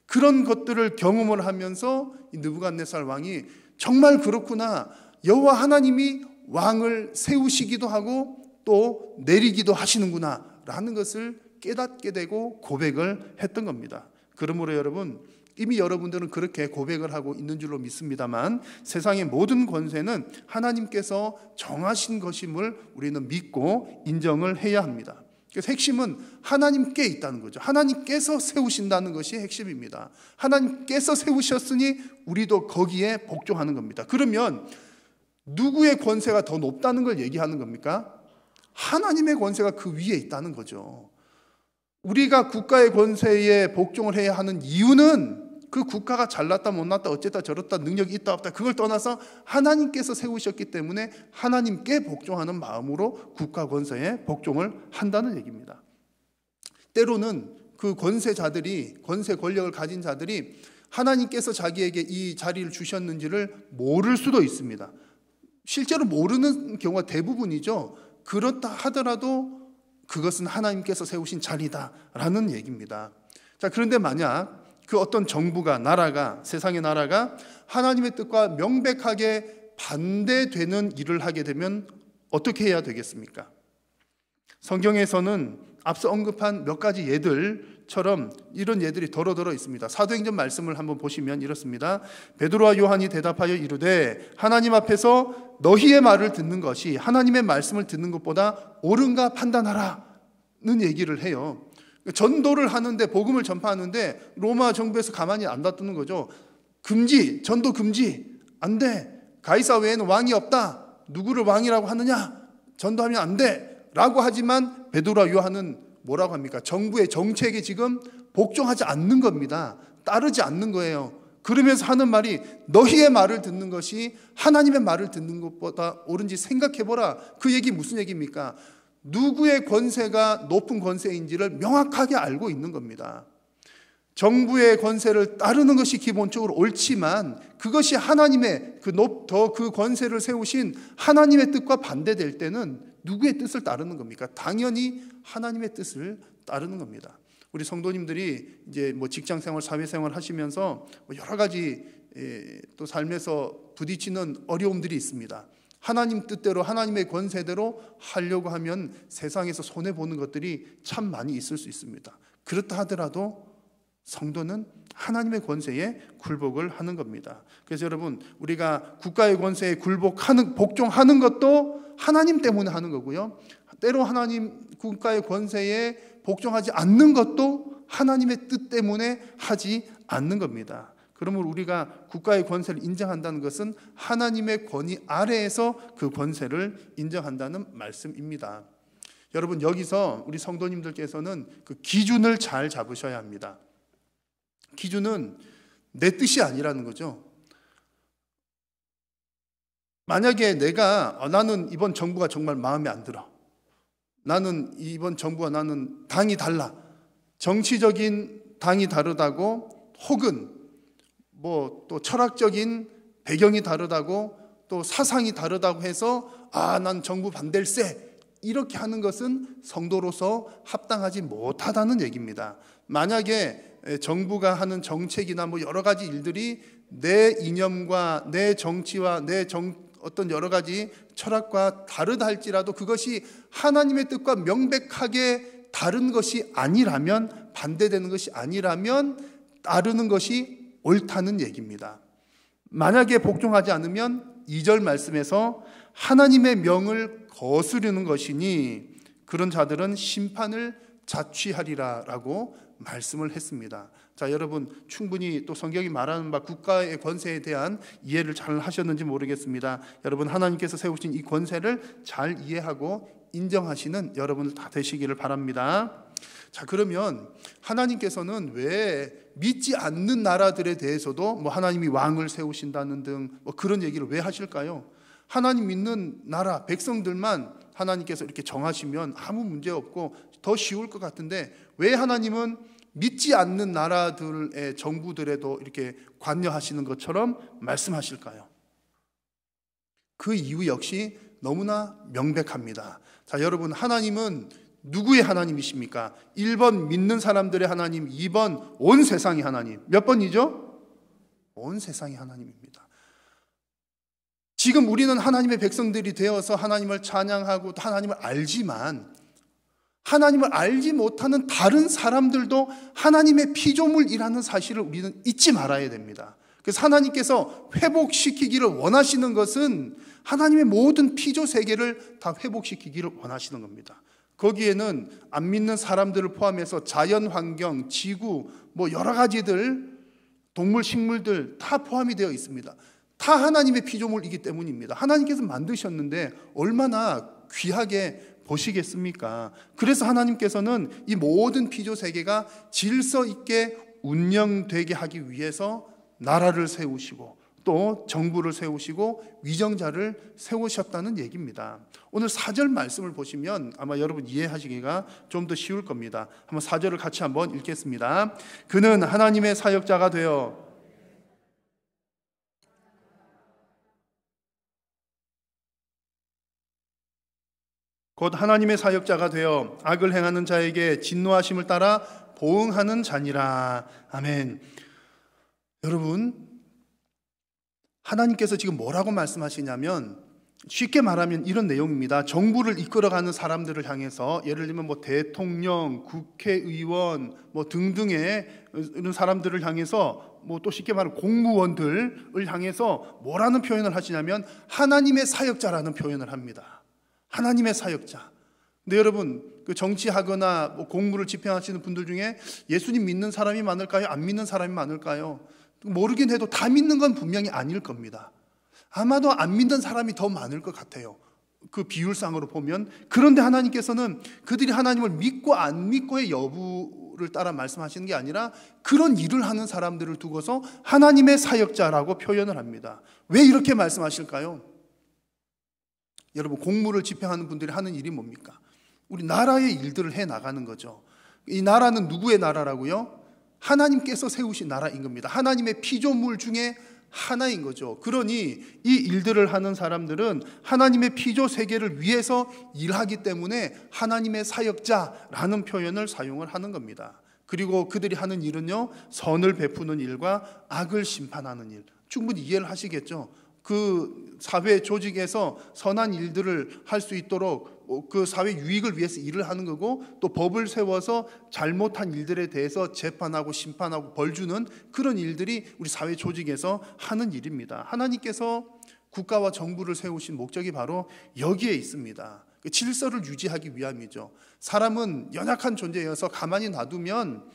그런 것들을 경험을 하면서 이 느부갓네살 왕이 정말 그렇구나, 여호와 하나님이 왕을 세우시기도 하고 또 내리기도 하시는구나 라는 것을 깨닫게 되고 고백을 했던 겁니다. 그러므로 여러분, 이미 여러분들은 그렇게 고백을 하고 있는 줄로 믿습니다만 세상의 모든 권세는 하나님께서 정하신 것임을 우리는 믿고 인정을 해야 합니다. 그래서 핵심은 하나님께 있다는 거죠. 하나님께서 세우신다는 것이 핵심입니다. 하나님께서 세우셨으니 우리도 거기에 복종하는 겁니다. 그러면 누구의 권세가 더 높다는 걸 얘기하는 겁니까? 하나님의 권세가 그 위에 있다는 거죠. 우리가 국가의 권세에 복종을 해야 하는 이유는 그 국가가 잘났다 못났다 어쨌다 저렇다 능력이 있다 없다 그걸 떠나서 하나님께서 세우셨기 때문에 하나님께 복종하는 마음으로 국가 권세에 복종을 한다는 얘기입니다. 때로는 그 권세자들이, 권세 권력을 가진 자들이 하나님께서 자기에게 이 자리를 주셨는지를 모를 수도 있습니다. 실제로 모르는 경우가 대부분이죠. 그렇다 하더라도 그것은 하나님께서 세우신 자리다라는 얘기입니다. 자, 그런데 만약 그 어떤 정부가, 나라가, 세상의 나라가 하나님의 뜻과 명백하게 반대되는 일을 하게 되면 어떻게 해야 되겠습니까? 성경에서는 앞서 언급한 몇 가지 예들처럼 이런 예들이 더러더러 있습니다. 사도행전 말씀을 한번 보시면 이렇습니다. 베드로와 요한이 대답하여 이르되 하나님 앞에서 너희의 말을 듣는 것이 하나님의 말씀을 듣는 것보다 옳은가 판단하라는 얘기를 해요. 전도를 하는데, 복음을 전파하는데 로마 정부에서 가만히 안 놔두는 거죠. 금지, 전도 금지, 안 돼. 가이사 외에는 왕이 없다. 누구를 왕이라고 하느냐? 전도하면 안 돼. 라고 하지만 베드로와 요한은 뭐라고 합니까? 정부의 정책에 지금 복종하지 않는 겁니다. 따르지 않는 거예요. 그러면서 하는 말이 너희의 말을 듣는 것이 하나님의 말을 듣는 것보다 옳은지 생각해보라. 그 얘기 무슨 얘기입니까? 누구의 권세가 높은 권세인지를 명확하게 알고 있는 겁니다. 정부의 권세를 따르는 것이 기본적으로 옳지만 그것이 하나님의 그 권세를 세우신 하나님의 뜻과 반대될 때는 누구의 뜻을 따르는 겁니까? 당연히 하나님의 뜻을 따르는 겁니다. 우리 성도님들이 이제 뭐 직장 생활, 사회 생활 하시면서 여러 가지 또 삶에서 부딪히는 어려움들이 있습니다. 하나님 뜻대로 하나님의 권세대로 하려고 하면 세상에서 손해보는 것들이 참 많이 있을 수 있습니다. 그렇다 하더라도 성도는 하나님의 권세에 굴복을 하는 겁니다. 그래서 여러분, 우리가 국가의 권세에 복종하는 것도 하나님 때문에 하는 거고요. 때로 하나님 국가의 권세에 복종하지 않는 것도 하나님의 뜻 때문에 하지 않는 겁니다. 그러므로 우리가 국가의 권세를 인정한다는 것은 하나님의 권위 아래에서 그 권세를 인정한다는 말씀입니다. 여러분, 여기서 우리 성도님들께서는 그 기준을 잘 잡으셔야 합니다. 기준은 내 뜻이 아니라는 거죠. 만약에 나는 이번 정부가 정말 마음에 안 들어. 나는 이번 정부와 나는 당이 달라. 정치적인 당이 다르다고, 혹은 뭐 또 철학적인 배경이 다르다고, 또 사상이 다르다고 해서 난 정부 반댈세, 이렇게 하는 것은 성도로서 합당하지 못하다는 얘기입니다. 만약에 정부가 하는 정책이나 뭐 여러 가지 일들이 내 이념과 내 정치와 어떤 여러 가지 철학과 다르다 할지라도 그것이 하나님의 뜻과 명백하게 다른 것이 아니라면, 반대되는 것이 아니라면 따르는 것이 옳다는 얘기입니다. 만약에 복종하지 않으면 2절 말씀에서 하나님의 명을 거스르는 것이니 그런 자들은 심판을 자취하리라라고 말씀을 했습니다. 자, 여러분, 충분히 또 성경이 말하는 바 국가의 권세에 대한 이해를 잘 하셨는지 모르겠습니다. 여러분, 하나님께서 세우신 이 권세를 잘 이해하고 인정하시는 여러분들 다 되시기를 바랍니다. 자, 그러면 하나님께서는 왜 믿지 않는 나라들에 대해서도 뭐 하나님이 왕을 세우신다는 등 뭐 그런 얘기를 왜 하실까요? 하나님 믿는 나라 백성들만 하나님께서 이렇게 정하시면 아무 문제 없고 더 쉬울 것 같은데 왜 하나님은 믿지 않는 나라들의 정부들에도 이렇게 관여하시는 것처럼 말씀하실까요? 그 이유 역시 너무나 명백합니다. 자, 여러분, 하나님은 누구의 하나님이십니까? 1번 믿는 사람들의 하나님, 2번 온 세상의 하나님. 몇 번이죠? 온 세상의 하나님입니다. 지금 우리는 하나님의 백성들이 되어서 하나님을 찬양하고 하나님을 알지만 하나님을 알지 못하는 다른 사람들도 하나님의 피조물이라는 사실을 우리는 잊지 말아야 됩니다. 그래서 하나님께서 회복시키기를 원하시는 것은 하나님의 모든 피조 세계를 다 회복시키기를 원하시는 겁니다. 거기에는 안 믿는 사람들을 포함해서 자연 환경, 지구, 뭐 여러 가지들, 동물, 식물들 다 포함이 되어 있습니다. 다 하나님의 피조물이기 때문입니다. 하나님께서 만드셨는데 얼마나 귀하게 보시겠습니까? 그래서 하나님께서는 이 모든 피조 세계가 질서 있게 운영되게 하기 위해서 나라를 세우시고 또 정부를 세우시고 위정자를 세우셨다는 얘기입니다. 오늘 4절 말씀을 보시면 아마 여러분 이해하시기가 좀 더 쉬울 겁니다. 한번 4절을 같이 한번 읽겠습니다. 그는 하나님의 사역자가 되어 곧 하나님의 사역자가 되어 악을 행하는 자에게 진노하심을 따라 보응하는 자니라. 아멘. 여러분, 하나님께서 지금 뭐라고 말씀하시냐면 쉽게 말하면 이런 내용입니다. 정부를 이끌어가는 사람들을 향해서 예를 들면 뭐 대통령, 국회의원 뭐 등등의 이런 사람들을 향해서 뭐 또 쉽게 말하면 공무원들을 향해서 뭐라는 표현을 하시냐면 하나님의 사역자라는 표현을 합니다. 하나님의 사역자. 근데 여러분, 그 정치하거나 뭐 공무를 집행하시는 분들 중에 예수님 믿는 사람이 많을까요? 안 믿는 사람이 많을까요? 모르긴 해도 다 믿는 건 분명히 아닐 겁니다. 아마도 안 믿는 사람이 더 많을 것 같아요. 그 비율상으로 보면. 그런데 하나님께서는 그들이 하나님을 믿고 안 믿고의 여부를 따라 말씀하시는 게 아니라 그런 일을 하는 사람들을 두고서 하나님의 사역자라고 표현을 합니다. 왜 이렇게 말씀하실까요? 여러분, 공무를 집행하는 분들이 하는 일이 뭡니까? 우리 나라의 일들을 해 나가는 거죠. 이 나라는 누구의 나라라고요? 하나님께서 세우신 나라인 겁니다. 하나님의 피조물 중에 하나인 거죠. 그러니 이 일들을 하는 사람들은 하나님의 피조 세계를 위해서 일하기 때문에 하나님의 사역자라는 표현을 사용을 하는 겁니다. 그리고 그들이 하는 일은요, 선을 베푸는 일과 악을 심판하는 일. 충분히 이해를 하시겠죠? 그 사회 조직에서 선한 일들을 할 수 있도록 그 사회 유익을 위해서 일을 하는 거고, 또 법을 세워서 잘못한 일들에 대해서 재판하고 심판하고 벌 주는 그런 일들이 우리 사회 조직에서 하는 일입니다. 하나님께서 국가와 정부를 세우신 목적이 바로 여기에 있습니다. 그 질서를 유지하기 위함이죠. 사람은 연약한 존재여서 가만히 놔두면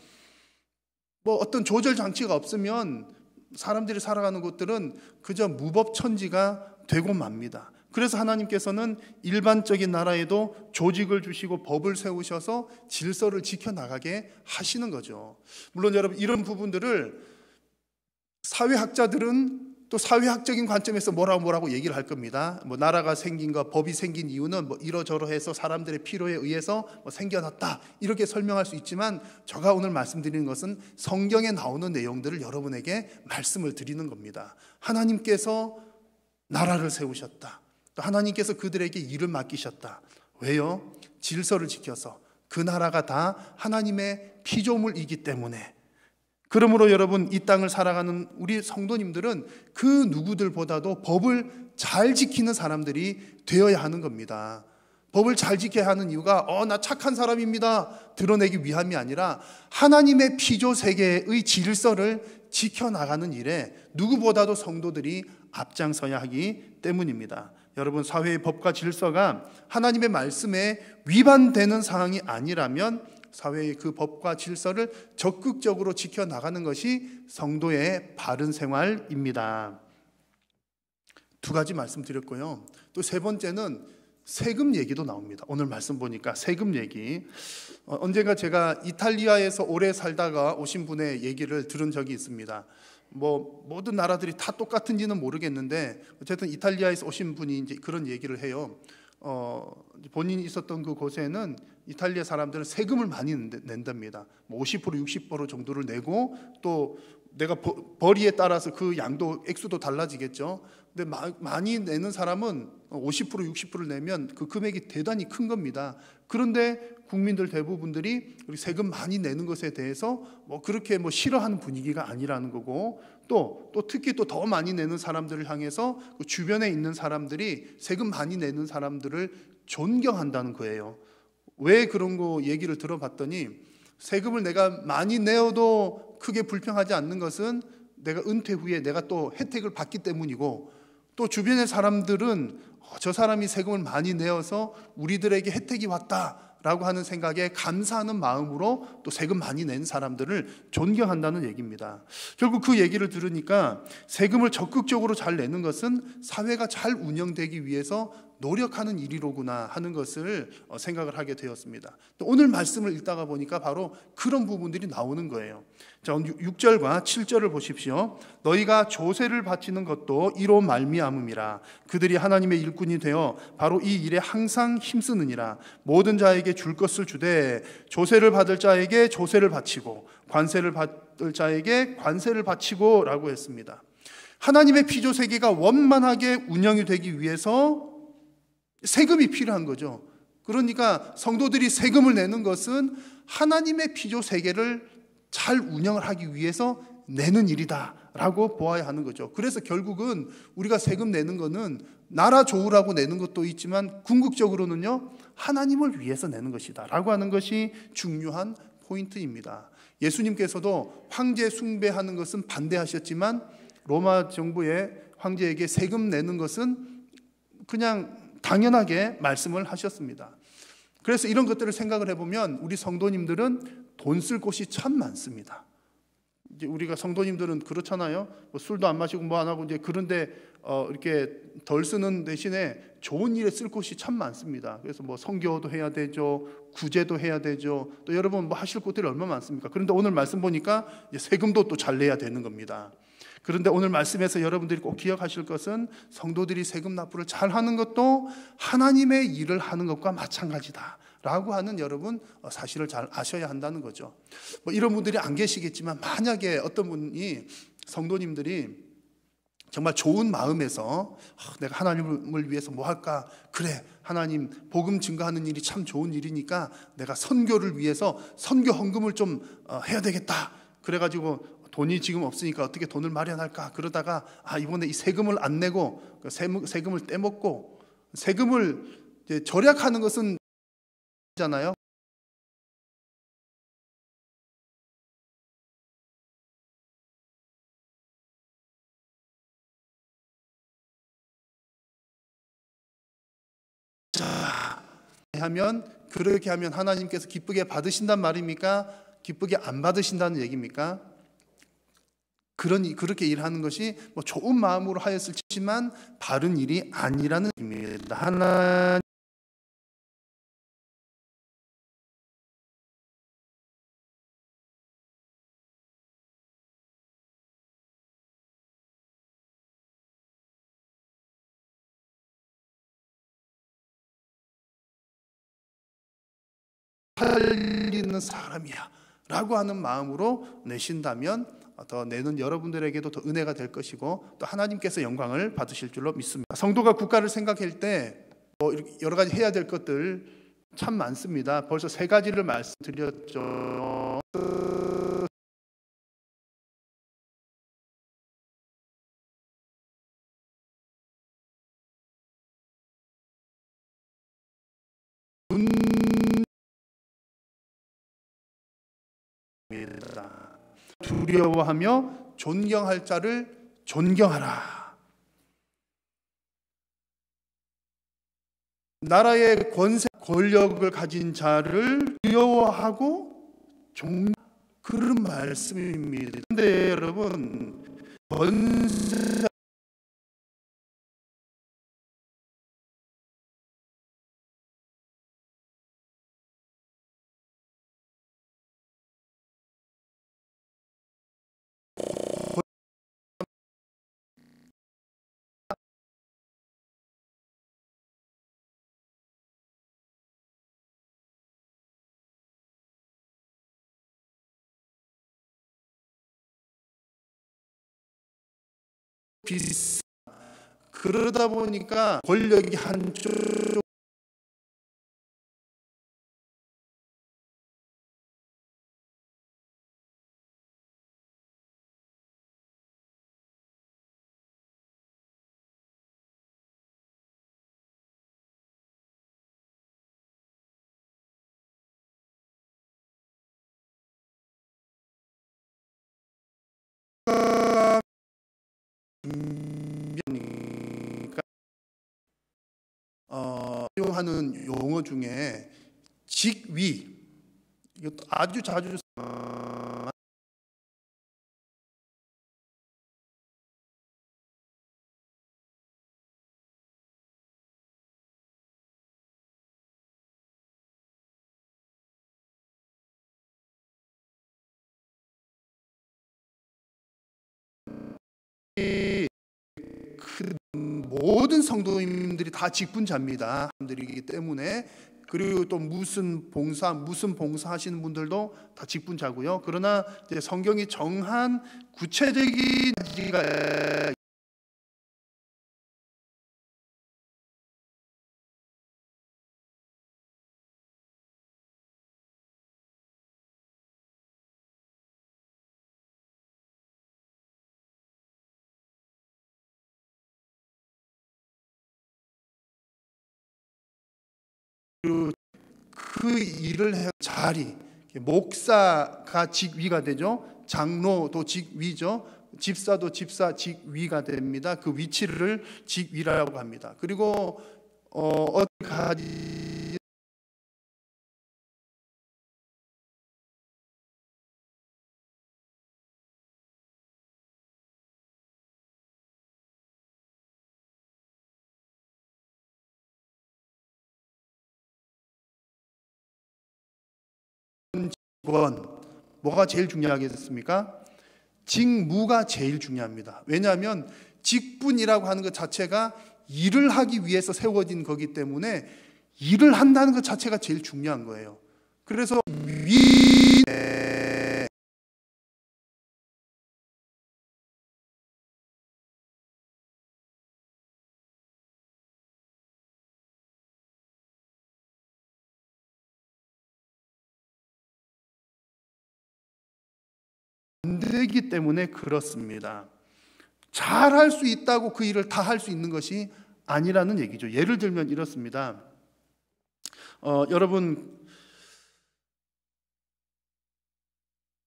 뭐 어떤 조절 장치가 없으면 사람들이 살아가는 곳들은 그저 무법천지가 되고 맙니다. 그래서 하나님께서는 일반적인 나라에도 조직을 주시고 법을 세우셔서 질서를 지켜나가게 하시는 거죠. 물론 여러분, 이런 부분들을 사회학자들은 또 사회학적인 관점에서 뭐라고 얘기를 할 겁니다. 뭐 나라가 생긴 거, 법이 생긴 이유는 뭐 이러저러해서 사람들의 필요에 의해서 뭐 생겨났다, 이렇게 설명할 수 있지만 제가 오늘 말씀드리는 것은 성경에 나오는 내용들을 여러분에게 말씀을 드리는 겁니다. 하나님께서 나라를 세우셨다. 또 하나님께서 그들에게 일을 맡기셨다. 왜요? 질서를 지켜서. 그 나라가 다 하나님의 피조물이기 때문에. 그러므로 여러분, 이 땅을 살아가는 우리 성도님들은 그 누구들보다도 법을 잘 지키는 사람들이 되어야 하는 겁니다. 법을 잘 지켜야 하는 이유가 나 착한 사람입니다 드러내기 위함이 아니라 하나님의 피조 세계의 질서를 지켜나가는 일에 누구보다도 성도들이 앞장서야 하기 때문입니다. 여러분, 사회의 법과 질서가 하나님의 말씀에 위반되는 상황이 아니라면 사회의 그 법과 질서를 적극적으로 지켜나가는 것이 성도의 바른 생활입니다. 두 가지 말씀드렸고요. 또 세 번째는 세금 얘기도 나옵니다. 오늘 말씀 보니까 세금 얘기. 언젠가 제가 이탈리아에서 오래 살다가 오신 분의 얘기를 들은 적이 있습니다. 뭐 모든 나라들이 다 똑같은지는 모르겠는데 어쨌든 이탈리아에서 오신 분이 이제 그런 얘기를 해요. 본인이 있었던 그 곳에는 이탈리아 사람들은 세금을 많이 낸답니다. 50% 60% 정도를 내고 또 내가 벌이에 따라서 그 양도 액수도 달라지겠죠. 근데 많이 내는 사람은 50% 60%를 내면 그 금액이 대단히 큰 겁니다. 그런데 국민들 대부분들이 우리 세금 많이 내는 것에 대해서 뭐 그렇게 뭐 싫어하는 분위기가 아니라는 거고, 또 특히 또 더 많이 내는 사람들을 향해서 그 주변에 있는 사람들이 세금 많이 내는 사람들을 존경한다는 거예요. 왜 그런 거 얘기를 들어봤더니 세금을 내가 많이 내어도 크게 불평하지 않는 것은 내가 은퇴 후에 내가 또 혜택을 받기 때문이고, 또 주변의 사람들은 저 사람이 세금을 많이 내어서 우리들에게 혜택이 왔다 라고 하는 생각에 감사하는 마음으로 또 세금 많이 낸 사람들을 존경한다는 얘기입니다. 결국 그 얘기를 들으니까 세금을 적극적으로 잘 내는 것은 사회가 잘 운영되기 위해서 노력하는 일이로구나 하는 것을 생각을 하게 되었습니다. 또 오늘 말씀을 읽다가 보니까 바로 그런 부분들이 나오는 거예요. 자, 6절과 7절을 보십시오. 너희가 조세를 바치는 것도 이로 말미암음이라. 그들이 하나님의 일꾼이 되어 바로 이 일에 항상 힘쓰느니라. 모든 자에게 줄 것을 주되 조세를 받을 자에게 조세를 바치고 관세를 받을 자에게 관세를 바치고 라고 했습니다. 하나님의 피조 세계가 원만하게 운영이 되기 위해서 세금이 필요한 거죠. 그러니까 성도들이 세금을 내는 것은 하나님의 피조 세계를 잘 운영을 하기 위해서 내는 일이다 라고 보아야 하는 거죠. 그래서 결국은 우리가 세금 내는 거는 나라 좋으라고 내는 것도 있지만 궁극적으로는요, 하나님을 위해서 내는 것이다 라고 하는 것이 중요한 포인트입니다. 예수님께서도 황제 숭배하는 것은 반대하셨지만 로마 정부의 황제에게 세금 내는 것은 그냥 당연하게 말씀을 하셨습니다. 그래서 이런 것들을 생각을 해보면 우리 성도님들은 돈 쓸 곳이 참 많습니다. 이제 우리가 성도님들은 그렇잖아요. 뭐 술도 안 마시고 뭐 안 하고 이제 그런데 이렇게 덜 쓰는 대신에 좋은 일에 쓸 곳이 참 많습니다. 그래서 뭐 선교도 해야 되죠, 구제도 해야 되죠. 또 여러분 뭐 하실 곳들이 얼마나 많습니까? 그런데 오늘 말씀 보니까 이제 세금도 또 잘 내야 되는 겁니다. 그런데 오늘 말씀에서 여러분들이 꼭 기억하실 것은 성도들이 세금 납부를 잘 하는 것도 하나님의 일을 하는 것과 마찬가지다 라고 하는 여러분 사실을 잘 아셔야 한다는 거죠. 뭐 이런 분들이 안 계시겠지만 만약에 어떤 분이 성도님들이 정말 좋은 마음에서 내가 하나님을 위해서 뭐 할까? 그래, 하나님 복음 증거하는 일이 참 좋은 일이니까 내가 선교를 위해서 선교 헌금을 좀 해야 되겠다. 그래가지고 돈이 지금 없으니까 어떻게 돈을 마련할까? 그러다가 이번에 이 세금을 안 내고 세금을 떼먹고 세금을 이제 절약하는 것은 잖아요. 그렇게 하면 하나님께서 기쁘게 받으신단 말입니까? 기쁘게 안 받으신다는 얘기입니까? 그렇게 일하는 것이 뭐 좋은 마음으로 하였을지만 바른 일이 아니라는 의미입니다. 하나님 살리는 사람이야 라고 하는 마음으로 내신다면 더 내는 여러분들에게도 더 은혜가 될 것이고 또 하나님께서 영광을 받으실 줄로 믿습니다. 성도가 국가를 생각할 때 여러 가지 해야 될 것들 참 많습니다. 벌써 3가지를 말씀드렸죠. 두려워하며 존경할 자를 존경하라. 나라의 권력을 가진 자를 두려워하고 그런 말씀입니다. 그런데 여러분 권세 그러다 보니까 권력이 한쪽 사용하는 용어 중에 직위, 이것도 아주 자주 그 모든 성도님들이 다 직분자입니다. 사람들이기 때문에. 그리고 또 무슨 봉사 하시는 분들도 다 직분자고요. 그러나 이제 성경이 정한 구체적인 그 일을 해 자리, 목사가 직위가 되죠. 장로도 직위죠. 집사도 집사 직위가 됩니다. 그 위치를 직위라고 합니다. 그리고 어디 가지 직원, 뭐가 제일 중요하겠습니까? 직무가 제일 중요합니다. 왜냐하면 직분이라고 하는 것 자체가 일을 하기 위해서 세워진 거기 때문에 일을 한다는 것 자체가 제일 중요한 거예요. 그래서 안 되기 때문에 그렇습니다. 잘할 수 있다고 그 일을 다 할 수 있는 것이 아니라는 얘기죠. 예를 들면 이렇습니다. 여러분,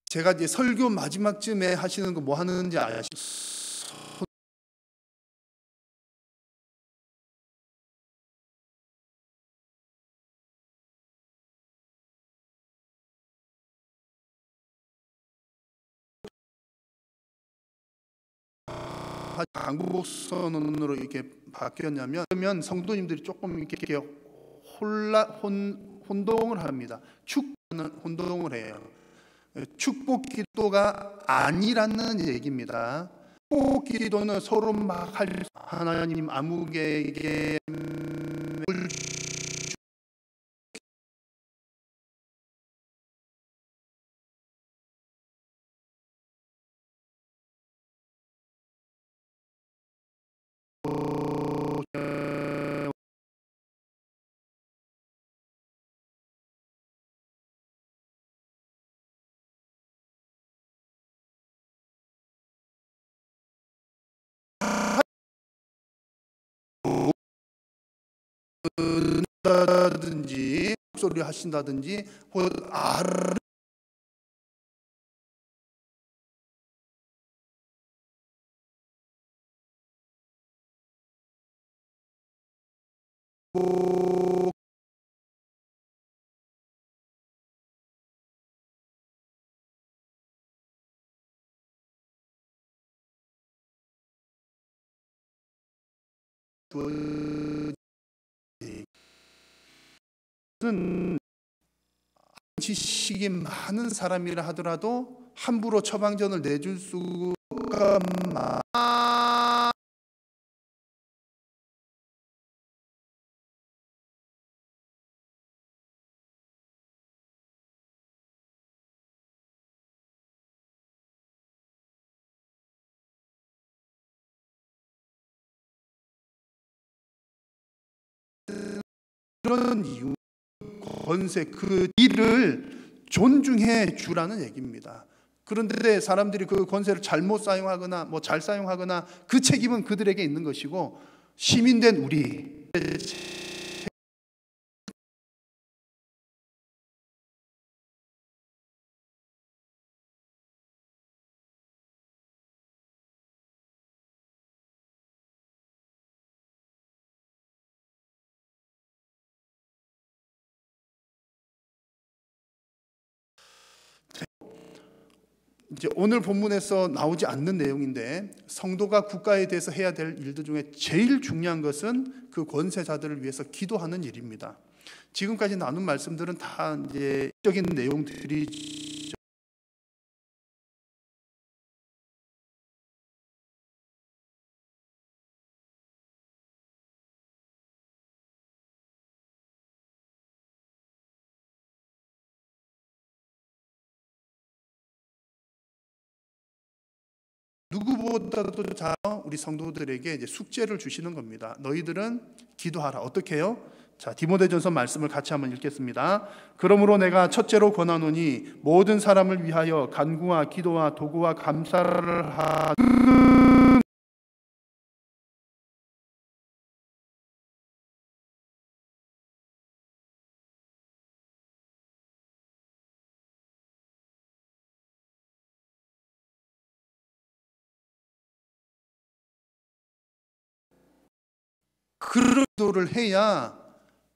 제가 이제 설교 마지막쯤에 하시는 거 뭐 하는지 아시죠? 한국 선언으로 이렇게 바뀌었냐면, 그러면 성도님들이 조금 이렇게 혼동을 합니다. 혼동을 해요. 축복 기도가 아니라는 얘기입니다. 축복 기도는 서로 막 하나님 아무개에게 다든지 목소리 하신다든지 지식이 많은 사람이라 하더라도 함부로 처방전을 내줄 수가 그런 이유, 권세, 그 일을 존중해 주라는 얘기입니다. 그런데 사람들이 그 권세를 잘못 사용하거나 뭐 잘 사용하거나 그 책임은 그들에게 있는 것이고, 시민된 우리 이제 오늘 본문에서 나오지 않는 내용인데 성도가 국가에 대해서 해야 될 일들 중에 제일 중요한 것은 그 권세자들을 위해서 기도하는 일입니다. 지금까지 나눈 말씀들은 다 이제 적인 내용들이 누구보다도 잘 우리 성도들에게 이제 숙제를 주시는 겁니다. 너희들은 기도하라. 어떻게 해요? 자, 디모데전서 말씀을 같이 한번 읽겠습니다. 그러므로 내가 첫째로 권하노니 모든 사람을 위하여 간구와 기도와 도구와 감사를 하. 그런 기도를 해야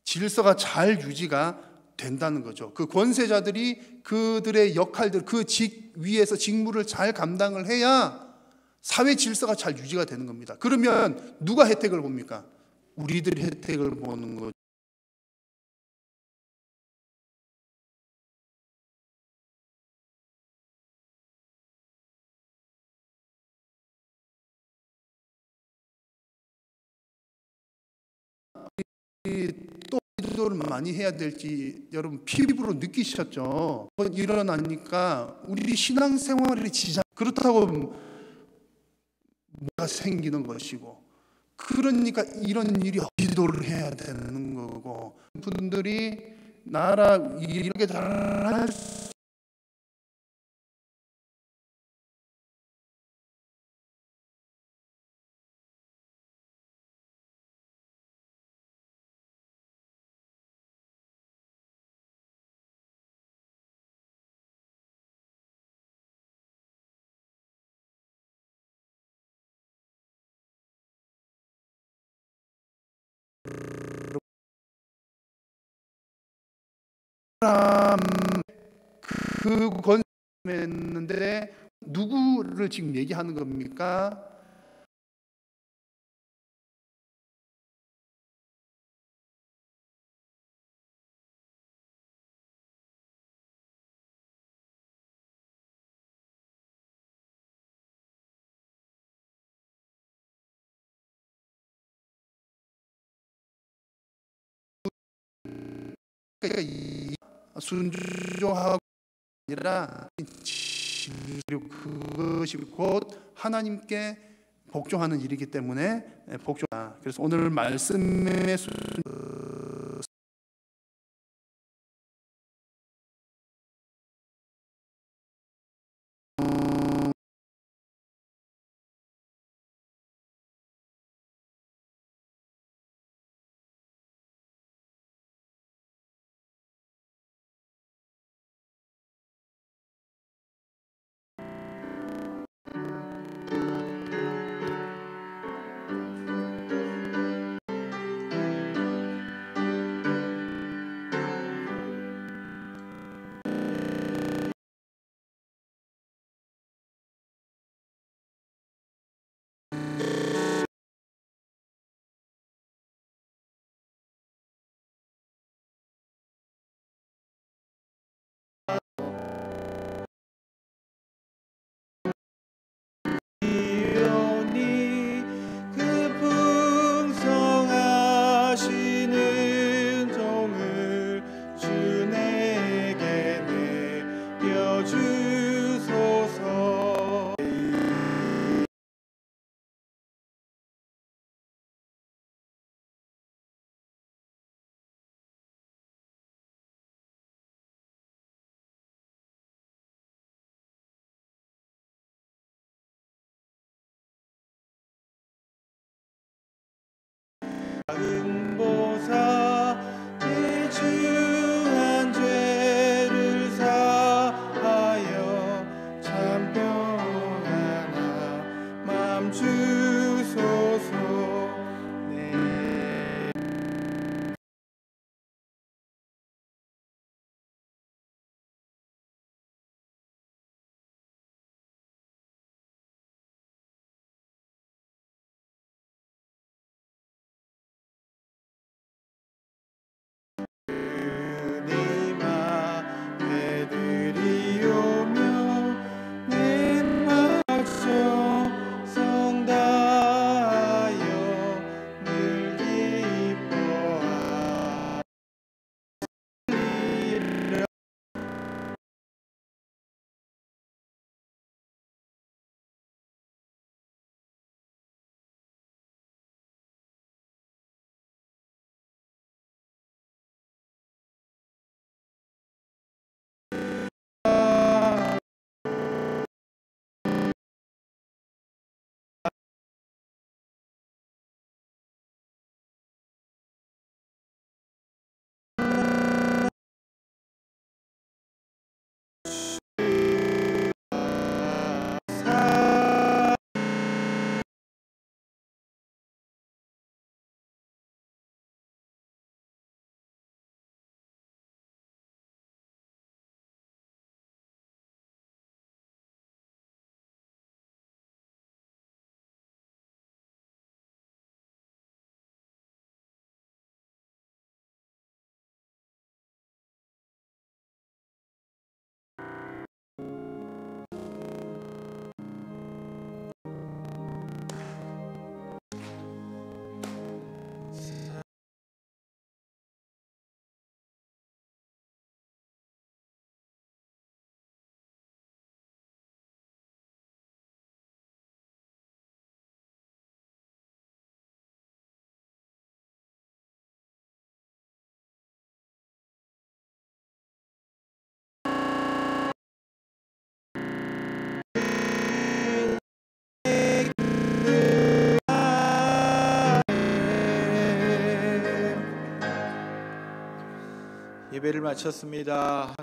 질서가 잘 유지가 된다는 거죠. 그 권세자들이 그들의 역할들, 그 위에서 직무를 잘 감당을 해야 사회 질서가 잘 유지가 되는 겁니다. 그러면 누가 혜택을 봅니까? 우리들이 혜택을 보는 거죠. 또 기도를 많이 해야 될지 여러분 피부로 느끼셨죠? 일어나니까 우리 신앙생활의 지장, 그렇다고 뭐가 생기는 것이고, 그러니까 이런 일이 기도를 해야 되는 거고, 분들이 나라 이렇게 잘할 수 그 권세했는데 누구를 지금 얘기하는 겁니까? 그러니까 이 순종하고 아니라 그리고 그것이 곧 하나님께 복종하는 일이기 때문에 복종. 그래서 오늘 말씀의 예배를 마쳤습니다.